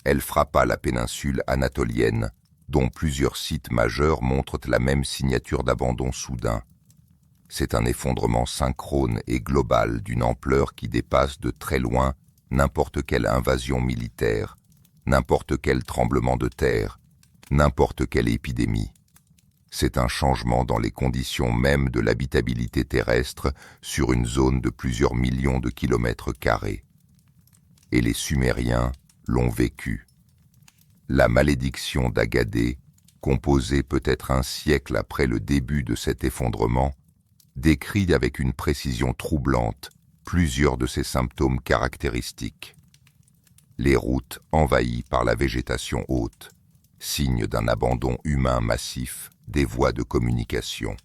Elle frappa la péninsule anatolienne, dont plusieurs sites majeurs montrent la même signature d'abandon soudain. C'est un effondrement synchrone et global d'une ampleur qui dépasse de très loin n'importe quelle invasion militaire, n'importe quel tremblement de terre, n'importe quelle épidémie. C'est un changement dans les conditions mêmes de l'habitabilité terrestre sur une zone de plusieurs millions de kilomètres carrés. Et les Sumériens l'ont vécu. La malédiction d'Agadé, composée peut-être un siècle après le début de cet effondrement, décrit avec une précision troublante plusieurs de ses symptômes caractéristiques. Les routes envahies par la végétation haute, signe d'un abandon humain massif des voies de communication.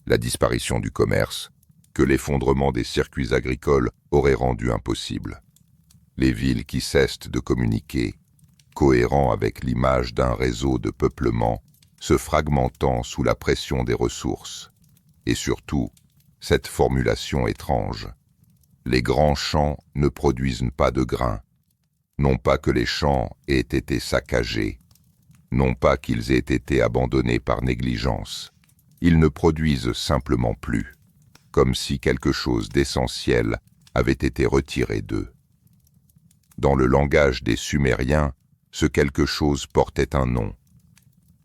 La disparition du commerce, que l'effondrement des circuits agricoles aurait rendu impossible. Les villes qui cessent de communiquer, cohérent avec l'image d'un réseau de peuplement, se fragmentant sous la pression des ressources. Et surtout, cette formulation étrange. Les grands champs ne produisent pas de grains. Non pas que les champs aient été saccagés, non pas qu'ils aient été abandonnés par négligence. Ils ne produisent simplement plus, comme si quelque chose d'essentiel avait été retiré d'eux. Dans le langage des Sumériens, ce quelque chose portait un nom.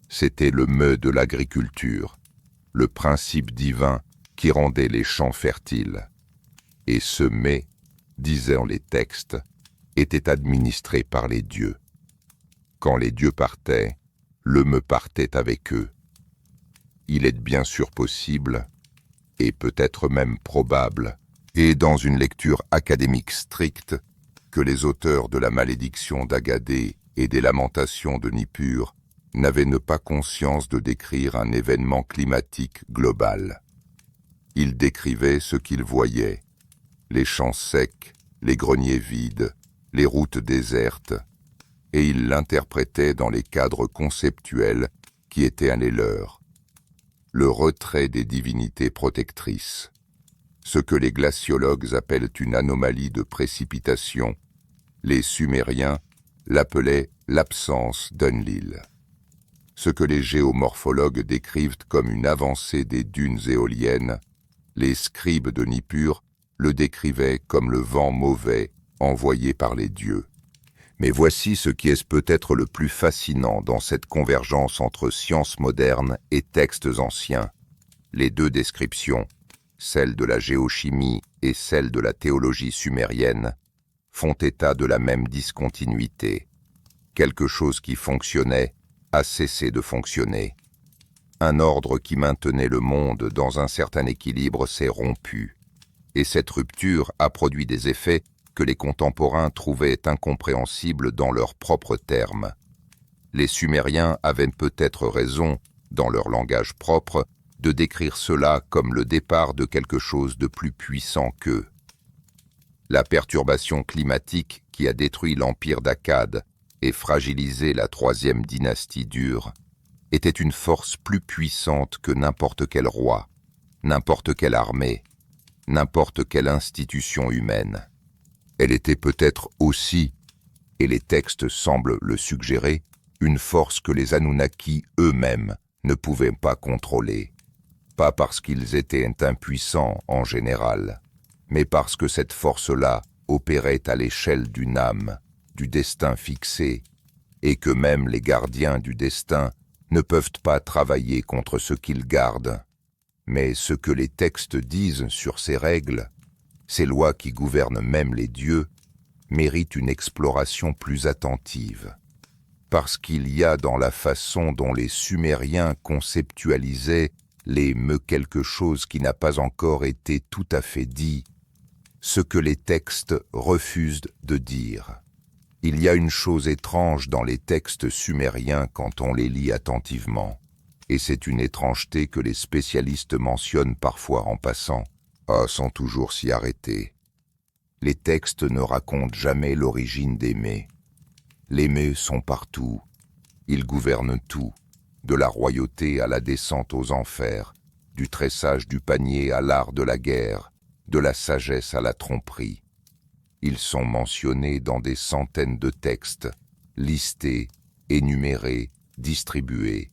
C'était le meux de l'agriculture, le principe divin qui rendait les champs fertiles. Et ce mets, disaient les textes, était administré par les dieux. Quand les dieux partaient, le meux partait avec eux. Il est bien sûr possible, et peut-être même probable, et dans une lecture académique stricte, que les auteurs de la malédiction d'Agadé et des lamentations de Nippur n'avaient pas conscience de décrire un événement climatique global. Ils décrivaient ce qu'ils voyaient, les champs secs, les greniers vides, les routes désertes, et ils l'interprétaient dans les cadres conceptuels qui étaient les leurs. Le retrait des divinités protectrices. ce que les glaciologues appellent une anomalie de précipitation. Les Sumériens l'appelaient l'absence d'Enlil. Ce que les géomorphologues décrivent comme une avancée des dunes éoliennes, les scribes de Nippur le décrivaient comme le vent mauvais envoyé par les dieux. Mais voici ce qui est peut-être le plus fascinant dans cette convergence entre sciences modernes et textes anciens. Les deux descriptions, celle de la géochimie et celle de la théologie sumérienne, font état de la même discontinuité. Quelque chose qui fonctionnait a cessé de fonctionner. Un ordre qui maintenait le monde dans un certain équilibre s'est rompu, et cette rupture a produit des effets que les contemporains trouvaient incompréhensibles dans leurs propres termes. Les Sumériens avaient peut-être raison, dans leur langage propre, de décrire cela comme le départ de quelque chose de plus puissant qu'eux. La perturbation climatique qui a détruit l'empire d'Akkad et fragilisé la troisième dynastie d'Ur était une force plus puissante que n'importe quel roi, n'importe quelle armée, n'importe quelle institution humaine. Elle était peut-être aussi, et les textes semblent le suggérer, une force que les Anunnaki eux-mêmes ne pouvaient pas contrôler. Pas parce qu'ils étaient impuissants en général, mais parce que cette force-là opérait à l'échelle d'une âme, du destin fixé, et que même les gardiens du destin ne peuvent pas travailler contre ce qu'ils gardent. Mais ce que les textes disent sur ces règles, ces lois qui gouvernent même les dieux, méritent une exploration plus attentive. Parce qu'il y a dans la façon dont les Sumériens conceptualisaient les quelque chose qui n'a pas encore été tout à fait dit, ce que les textes refusent de dire. Il y a une chose étrange dans les textes sumériens quand on les lit attentivement, et c'est une étrangeté que les spécialistes mentionnent parfois en passant, sans toujours s'y arrêter. Les textes ne racontent jamais l'origine des mets. Les mets sont partout, ils gouvernent tout, de la royauté à la descente aux enfers, du tressage du panier à l'art de la guerre, de la sagesse à la tromperie. Ils sont mentionnés dans des centaines de textes, listés, énumérés, distribués.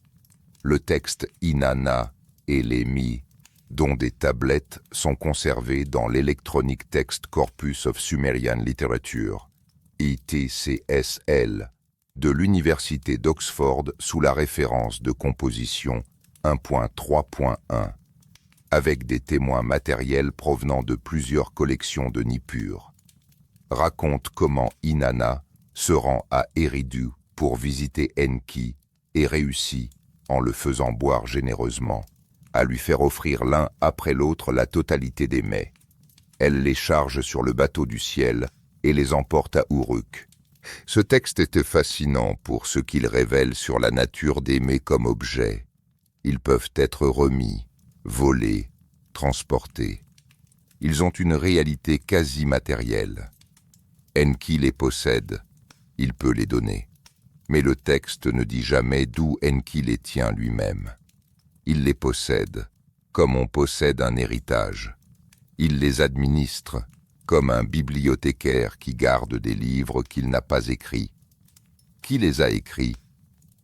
Le texte Inanna et les Mi, dont des tablettes sont conservées dans l'Electronic Text Corpus of Sumerian Literature, ITCSL, de l'Université d'Oxford sous la référence de composition 1.3.1, avec des témoins matériels provenant de plusieurs collections de Nippur, raconte comment Inanna se rend à Eridu pour visiter Enki et réussit, en le faisant boire généreusement, à lui faire offrir l'un après l'autre la totalité des mets. Elle les charge sur le bateau du ciel et les emporte à Uruk. Ce texte était fascinant pour ce qu'il révèle sur la nature des mets comme objets. Ils peuvent être remis, volés, transportés. Ils ont une réalité quasi matérielle. Enki les possède, il peut les donner. Mais le texte ne dit jamais d'où Enki les tient lui-même. Il les possède, comme on possède un héritage. Il les administre, comme un bibliothécaire qui garde des livres qu'il n'a pas écrits. Qui les a écrits?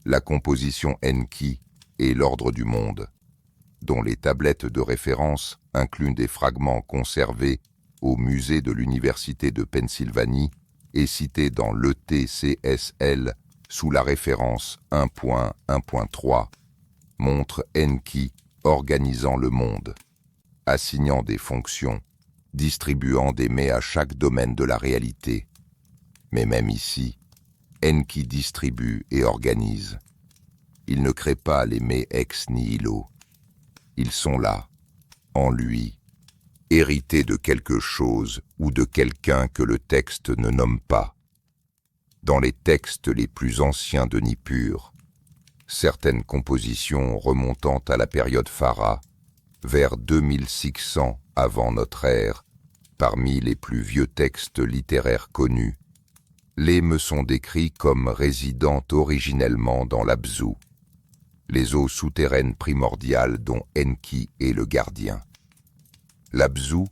La composition Enki et l'ordre du monde, dont les tablettes de référence incluent des fragments conservés au musée de l'Université de Pennsylvanie et cités dans l'ETCSL sous la référence 1.1.3, montre Enki organisant le monde, assignant des fonctions, distribuant des mets à chaque domaine de la réalité. Mais même ici, Enki distribue et organise. Il ne crée pas les mets ex nihilo. Ils sont là, en lui, hérités de quelque chose ou de quelqu'un que le texte ne nomme pas. Dans les textes les plus anciens de Nippur, certaines compositions remontant à la période Phara, vers 2600 avant notre ère, parmi les plus vieux textes littéraires connus, les me sont décrits comme résidant originellement dans l'Abzu, les eaux souterraines primordiales dont Enki est le gardien. L'Abzu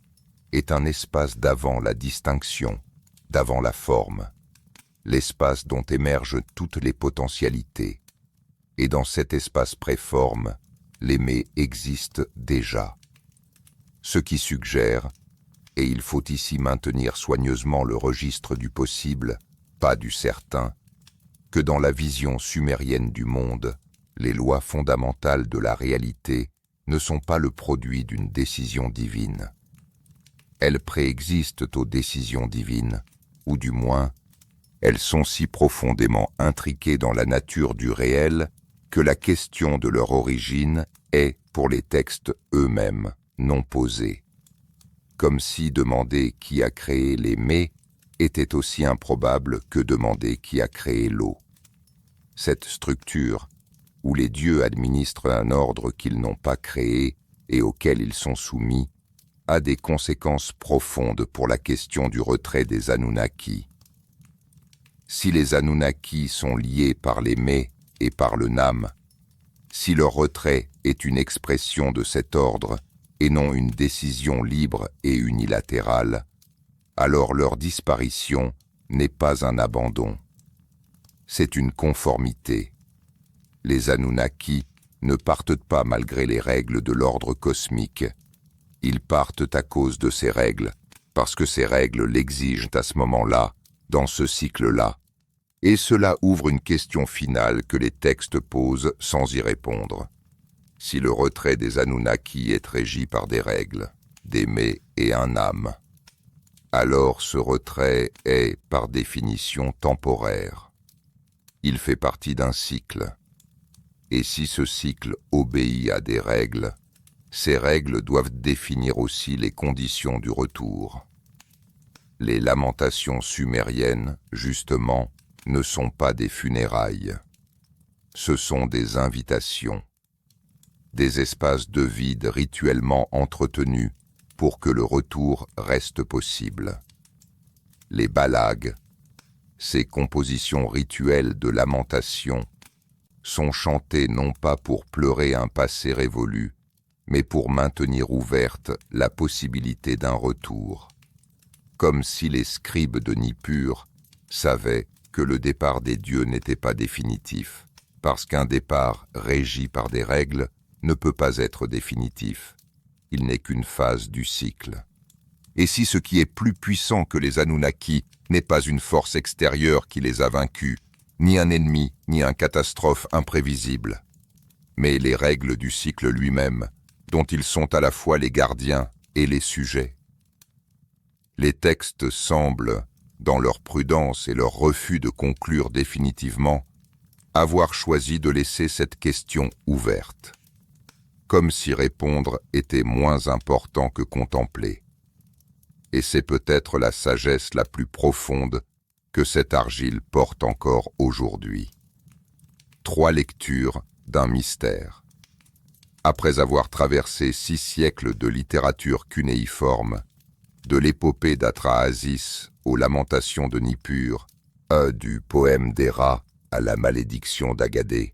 est un espace d'avant la distinction, d'avant la forme, l'espace dont émergent toutes les potentialités. Et dans cet espace préforme, l'aimé existe déjà. Ce qui suggère, et il faut ici maintenir soigneusement le registre du possible, pas du certain, que dans la vision sumérienne du monde, les lois fondamentales de la réalité ne sont pas le produit d'une décision divine. Elles préexistent aux décisions divines, ou du moins, elles sont si profondément intriquées dans la nature du réel que la question de leur origine est, pour les textes eux-mêmes, non posée. Comme si demander qui a créé les mets était aussi improbable que demander qui a créé l'eau. Cette structure, où les dieux administrent un ordre qu'ils n'ont pas créé et auquel ils sont soumis, a des conséquences profondes pour la question du retrait des Anunnaki. Si les Anunnaki sont liés par les mets et par le Nam, si leur retrait est une expression de cet ordre et non une décision libre et unilatérale, alors leur disparition n'est pas un abandon. C'est une conformité. Les Anunnaki ne partent pas malgré les règles de l'ordre cosmique. Ils partent à cause de ces règles, parce que ces règles l'exigent à ce moment-là, dans ce cycle-là. Et cela ouvre une question finale que les textes posent sans y répondre. Si le retrait des Anunnaki est régi par des règles, des mets et un âme, alors ce retrait est, par définition, temporaire. Il fait partie d'un cycle. Et si ce cycle obéit à des règles, ces règles doivent définir aussi les conditions du retour. Les lamentations sumériennes, justement, ne sont pas des funérailles. Ce sont des invitations, des espaces de vide rituellement entretenus pour que le retour reste possible. Les balagues, ces compositions rituelles de lamentation, sont chantées non pas pour pleurer un passé révolu, mais pour maintenir ouverte la possibilité d'un retour. Comme si les scribes de Nippur savaient que le départ des dieux n'était pas définitif, parce qu'un départ régi par des règles ne peut pas être définitif. Il n'est qu'une phase du cycle. Et si ce qui est plus puissant que les Anunnaki n'est pas une force extérieure qui les a vaincus, ni un ennemi, ni un catastrophe imprévisible, mais les règles du cycle lui-même, dont ils sont à la fois les gardiens et les sujets. Les textes semblent, dans leur prudence et leur refus de conclure définitivement, avoir choisi de laisser cette question ouverte, comme si répondre était moins important que contempler. Et c'est peut-être la sagesse la plus profonde que cette argile porte encore aujourd'hui. 3 lectures d'un mystère. Après avoir traversé 6 siècles de littérature cunéiforme, de l'épopée d'Atrahasis aux lamentations de Nippur, du poème d'Héra à la malédiction d'Agadé,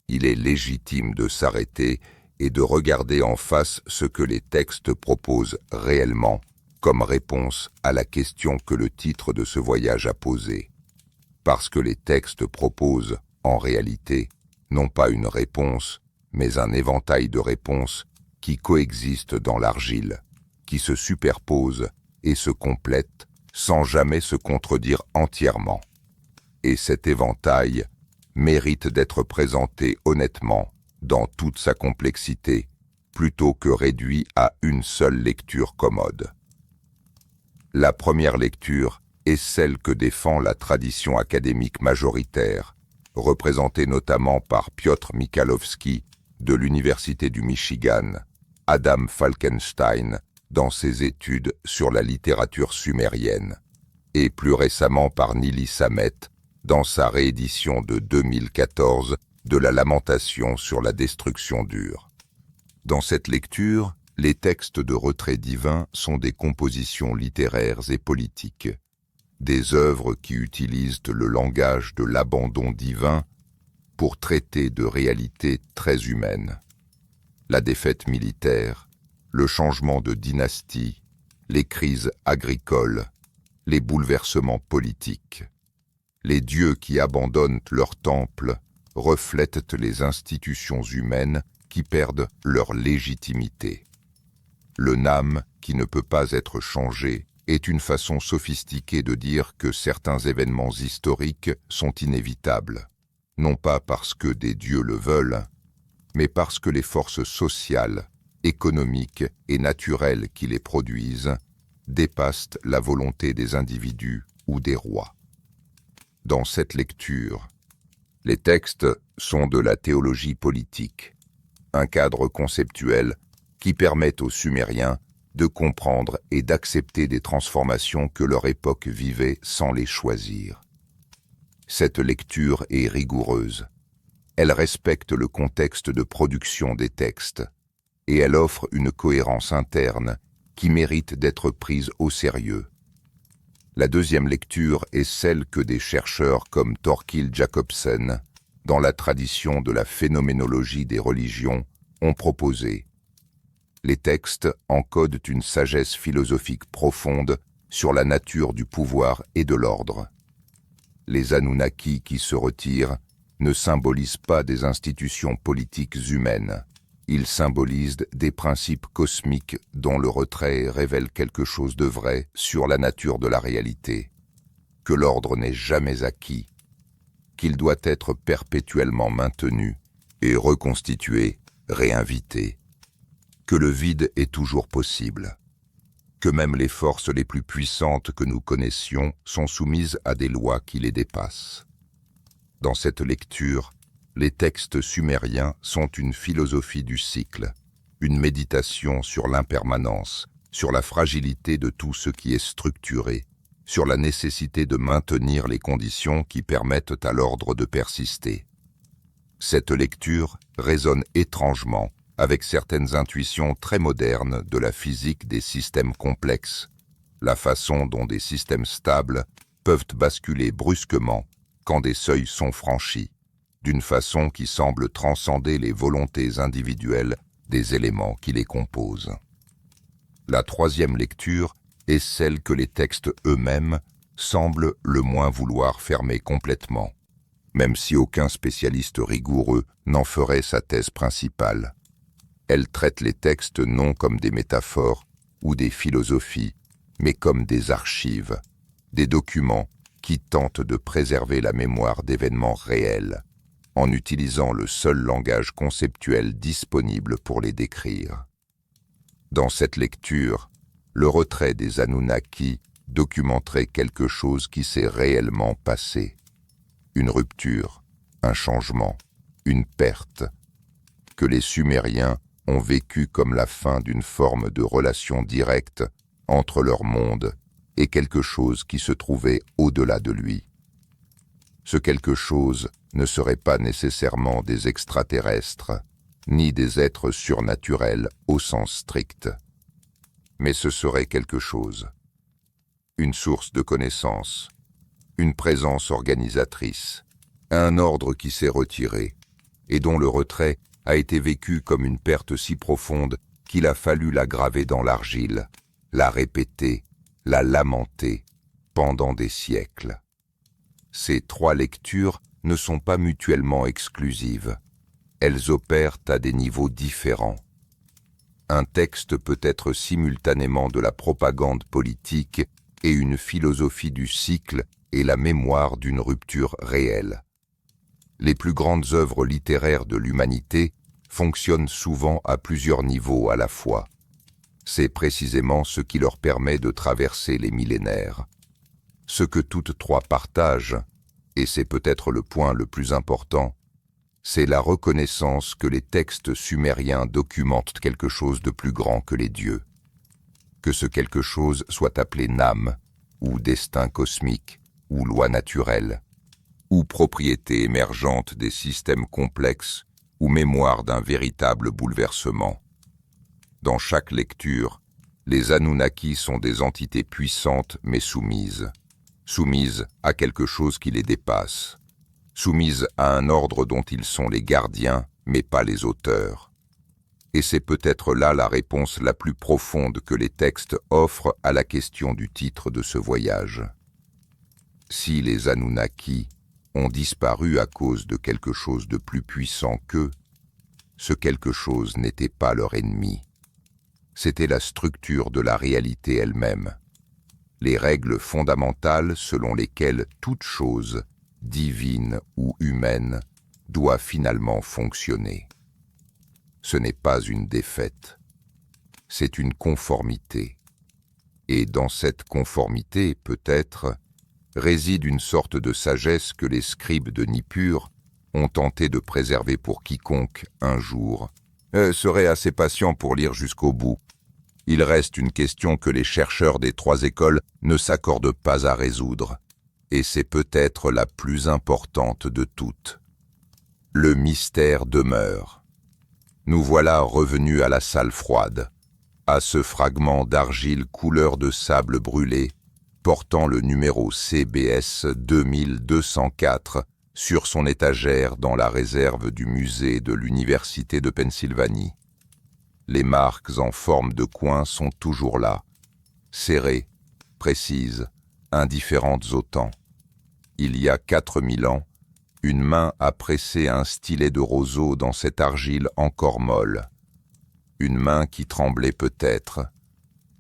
il est légitime de s'arrêter et de regarder en face ce que les textes proposent réellement comme réponse à la question que le titre de ce voyage a posée. Parce que les textes proposent, en réalité, non pas une réponse, mais un éventail de réponses qui coexistent dans l'argile, qui se superposent et se complètent sans jamais se contredire entièrement. Et cet éventail mérite d'être présenté honnêtement, dans toute sa complexité, plutôt que réduit à une seule lecture commode. La première lecture est celle que défend la tradition académique majoritaire, représentée notamment par Piotr Michalowski de l'Université du Michigan, Adam Falkenstein dans ses études sur la littérature sumérienne, et plus récemment par Nili Samet dans sa réédition de 2014 de la Lamentation sur la destruction dure. Dans cette lecture, les textes de retrait divin sont des compositions littéraires et politiques, des œuvres qui utilisent le langage de l'abandon divin pour traiter de réalités très humaines. La défaite militaire, le changement de dynastie, les crises agricoles, les bouleversements politiques. Les dieux qui abandonnent leur temple reflètent les institutions humaines qui perdent leur légitimité. Le Nam, qui ne peut pas être changé, est une façon sophistiquée de dire que certains événements historiques sont inévitables, non pas parce que des dieux le veulent, mais parce que les forces sociales, économiques et naturelles qui les produisent dépassent la volonté des individus ou des rois. Dans cette lecture, les textes sont de la théologie politique, un cadre conceptuel qui permet aux Sumériens de comprendre et d'accepter des transformations que leur époque vivait sans les choisir. Cette lecture est rigoureuse. Elle respecte le contexte de production des textes et elle offre une cohérence interne qui mérite d'être prise au sérieux. La deuxième lecture est celle que des chercheurs comme Thorkild Jacobsen, dans la tradition de la phénoménologie des religions, ont proposé. Les textes encodent une sagesse philosophique profonde sur la nature du pouvoir et de l'ordre. Les Anunnaki qui se retirent ne symbolisent pas des institutions politiques humaines. Ils symbolisent des principes cosmiques dont le retrait révèle quelque chose de vrai sur la nature de la réalité, que l'ordre n'est jamais acquis, qu'il doit être perpétuellement maintenu et reconstitué, réinvité, que le vide est toujours possible, que même les forces les plus puissantes que nous connaissions sont soumises à des lois qui les dépassent. Dans cette lecture, les textes sumériens sont une philosophie du cycle, une méditation sur l'impermanence, sur la fragilité de tout ce qui est structuré, sur la nécessité de maintenir les conditions qui permettent à l'ordre de persister. Cette lecture résonne étrangement avec certaines intuitions très modernes de la physique des systèmes complexes, la façon dont des systèmes stables peuvent basculer brusquement quand des seuils sont franchis, d'une façon qui semble transcender les volontés individuelles des éléments qui les composent. La troisième lecture est celle que les textes eux-mêmes semblent le moins vouloir fermer complètement, même si aucun spécialiste rigoureux n'en ferait sa thèse principale. Elle traite les textes non comme des métaphores ou des philosophies, mais comme des archives, des documents qui tentent de préserver la mémoire d'événements réels, en utilisant le seul langage conceptuel disponible pour les décrire. Dans cette lecture, le retrait des Anunnaki documenterait quelque chose qui s'est réellement passé. Une rupture, un changement, une perte, que les Sumériens ont vécu comme la fin d'une forme de relation directe entre leur monde et quelque chose qui se trouvait au-delà de lui. Ce quelque chose ne serait pas nécessairement des extraterrestres, ni des êtres surnaturels au sens strict, mais ce serait quelque chose. Une source de connaissances, une présence organisatrice, un ordre qui s'est retiré, et dont le retrait a été vécu comme une perte si profonde qu'il a fallu la graver dans l'argile, la répéter, la lamenter pendant des siècles. Ces trois lectures ne sont pas mutuellement exclusives. Elles opèrent à des niveaux différents. Un texte peut être simultanément de la propagande politique et une philosophie du cycle et la mémoire d'une rupture réelle. Les plus grandes œuvres littéraires de l'humanité fonctionnent souvent à plusieurs niveaux à la fois. C'est précisément ce qui leur permet de traverser les millénaires. Ce que toutes trois partagent, et c'est peut-être le point le plus important, c'est la reconnaissance que les textes sumériens documentent quelque chose de plus grand que les dieux. Que ce quelque chose soit appelé Nam, ou destin cosmique, ou loi naturelle, ou propriété émergente des systèmes complexes, ou mémoire d'un véritable bouleversement. Dans chaque lecture, les Anunnaki sont des entités puissantes mais soumises à quelque chose qui les dépasse, soumises à un ordre dont ils sont les gardiens mais pas les auteurs. Et c'est peut-être là la réponse la plus profonde que les textes offrent à la question du titre de ce voyage. Si les Anunnaki ont disparu à cause de quelque chose de plus puissant qu'eux, ce quelque chose n'était pas leur ennemi. C'était la structure de la réalité elle-même, les règles fondamentales selon lesquelles toute chose, divine ou humaine, doit finalement fonctionner. Ce n'est pas une défaite, c'est une conformité. Et dans cette conformité, peut-être, réside une sorte de sagesse que les scribes de Nippur ont tenté de préserver pour quiconque, un jour, serait assez patient pour lire jusqu'au bout. Il reste une question que les chercheurs des 3 écoles ne s'accordent pas à résoudre, et c'est peut-être la plus importante de toutes. Le mystère demeure. Nous voilà revenus à la salle froide, à ce fragment d'argile couleur de sable brûlé, portant le numéro CBS 2204 sur son étagère dans la réserve du musée de l'Université de Pennsylvanie. Les marques en forme de coin sont toujours là, serrées, précises, indifférentes au temps. Il y a 4000 ans, une main a pressé un stylet de roseau dans cette argile encore molle. Une main qui tremblait peut-être,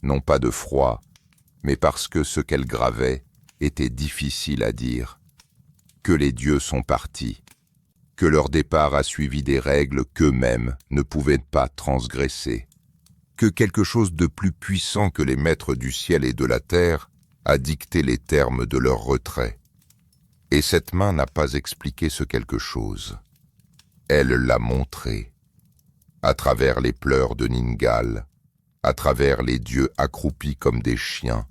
non pas de froid, mais parce que ce qu'elle gravait était difficile à dire. Que les dieux sont partis, que leur départ a suivi des règles qu'eux-mêmes ne pouvaient pas transgresser, que quelque chose de plus puissant que les maîtres du ciel et de la terre a dicté les termes de leur retrait. Et cette main n'a pas expliqué ce quelque chose. Elle l'a montré, à travers les pleurs de Ningal, à travers les dieux accroupis comme des chiens,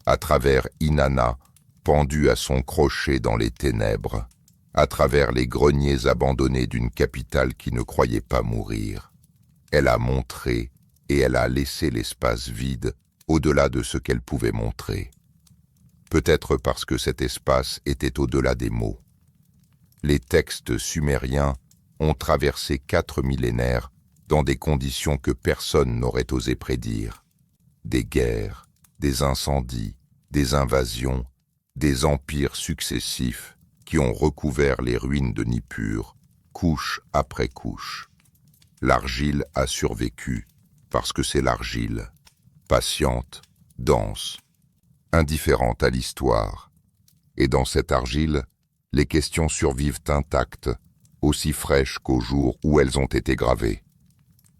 à travers Inanna, pendu à son crochet dans les ténèbres, à travers les greniers abandonnés d'une capitale qui ne croyait pas mourir. Elle a montré et elle a laissé l'espace vide au-delà de ce qu'elle pouvait montrer. Peut-être parce que cet espace était au-delà des mots. Les textes sumériens ont traversé 4 millénaires dans des conditions que personne n'aurait osé prédire. Des guerres, des incendies, des invasions, des empires successifs qui ont recouvert les ruines de Nippur, couche après couche. L'argile a survécu, parce que c'est l'argile, patiente, dense, indifférente à l'histoire. Et dans cette argile, les questions survivent intactes, aussi fraîches qu'au jour où elles ont été gravées.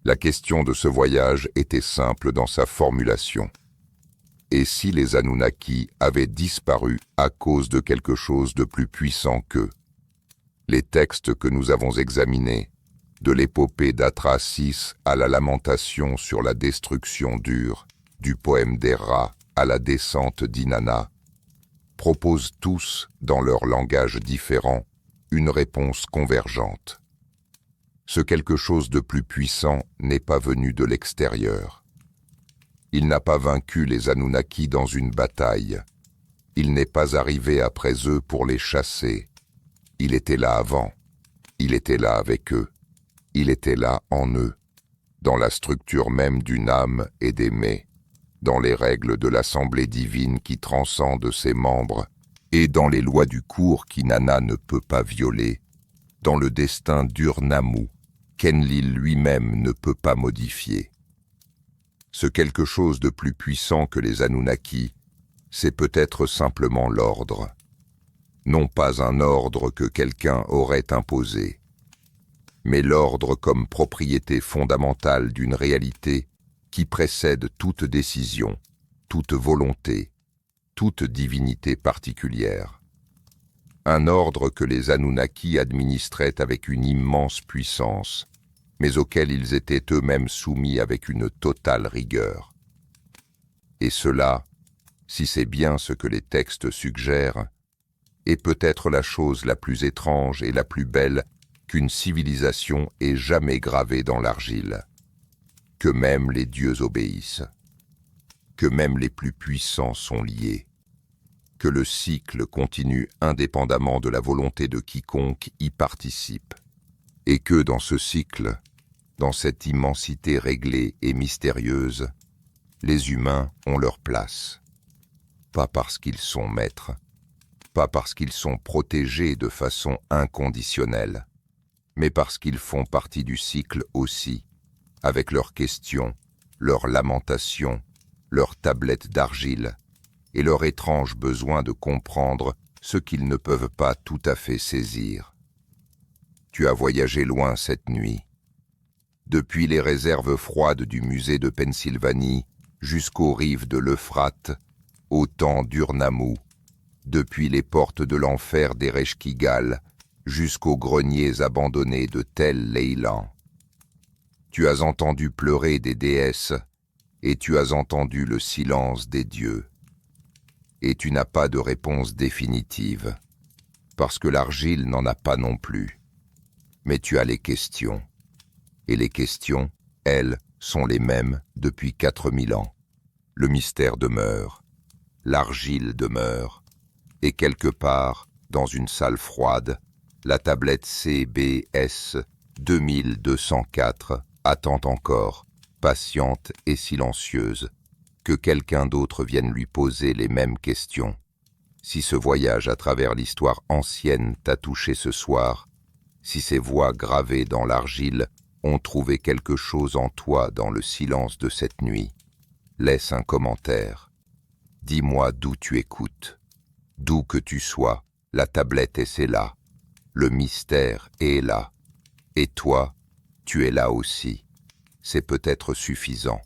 La question de ce voyage était simple dans sa formulation. Et si les Anunnaki avaient disparu à cause de quelque chose de plus puissant qu'eux? Les textes que nous avons examinés, de l'épopée d'Atrasis à la lamentation sur la destruction d'Ur, du poème d'Erra à la descente d'Inanna, proposent tous, dans leur langage différent, une réponse convergente. Ce quelque chose de plus puissant n'est pas venu de l'extérieur. Il n'a pas vaincu les Anunnaki dans une bataille. Il n'est pas arrivé après eux pour les chasser. Il était là avant. Il était là avec eux. Il était là en eux, dans la structure même d'une âme et d'aimer, dans les règles de l'assemblée divine qui transcende ses membres, et dans les lois du cours qu'Inanna ne peut pas violer, dans le destin d'Ur-Nammu, qu'Enlil lui-même ne peut pas modifier. Ce quelque chose de plus puissant que les Anunnaki, c'est peut-être simplement l'ordre. Non pas un ordre que quelqu'un aurait imposé, mais l'ordre comme propriété fondamentale d'une réalité qui précède toute décision, toute volonté, toute divinité particulière. Un ordre que les Anunnaki administraient avec une immense puissance, mais auquel ils étaient eux-mêmes soumis avec une totale rigueur. Et cela, si c'est bien ce que les textes suggèrent, est peut-être la chose la plus étrange et la plus belle qu'une civilisation ait jamais gravée dans l'argile. Que même les dieux obéissent, que même les plus puissants sont liés, que le cycle continue indépendamment de la volonté de quiconque y participe, et que dans ce cycle, Dans cette immensité réglée et mystérieuse, les humains ont leur place. Pas parce qu'ils sont maîtres, pas parce qu'ils sont protégés de façon inconditionnelle, mais parce qu'ils font partie du cycle aussi, avec leurs questions, leurs lamentations, leurs tablettes d'argile et leur étrange besoin de comprendre ce qu'ils ne peuvent pas tout à fait saisir. Tu as voyagé loin cette nuit, depuis les réserves froides du musée de Pennsylvanie jusqu'aux rives de l'Euphrate, au temps d'Urnamou, depuis les portes de l'enfer d'Ereshkigal jusqu'aux greniers abandonnés de Tel Leilan. Tu as entendu pleurer des déesses et tu as entendu le silence des dieux. Et tu n'as pas de réponse définitive, parce que l'argile n'en a pas non plus. Mais tu as les questions. Et les questions, elles, sont les mêmes depuis 4000 ans. Le mystère demeure, l'argile demeure, et quelque part, dans une salle froide, la tablette CBS 2204 attend encore, patiente et silencieuse, que quelqu'un d'autre vienne lui poser les mêmes questions. Si ce voyage à travers l'histoire ancienne t'a touché ce soir, si ces voix gravées dans l'argile ont trouvé quelque chose en toi dans le silence de cette nuit, laisse un commentaire. Dis-moi d'où tu écoutes. D'où que tu sois, la tablette est là. Le mystère est là. Et toi, tu es là aussi. C'est peut-être suffisant.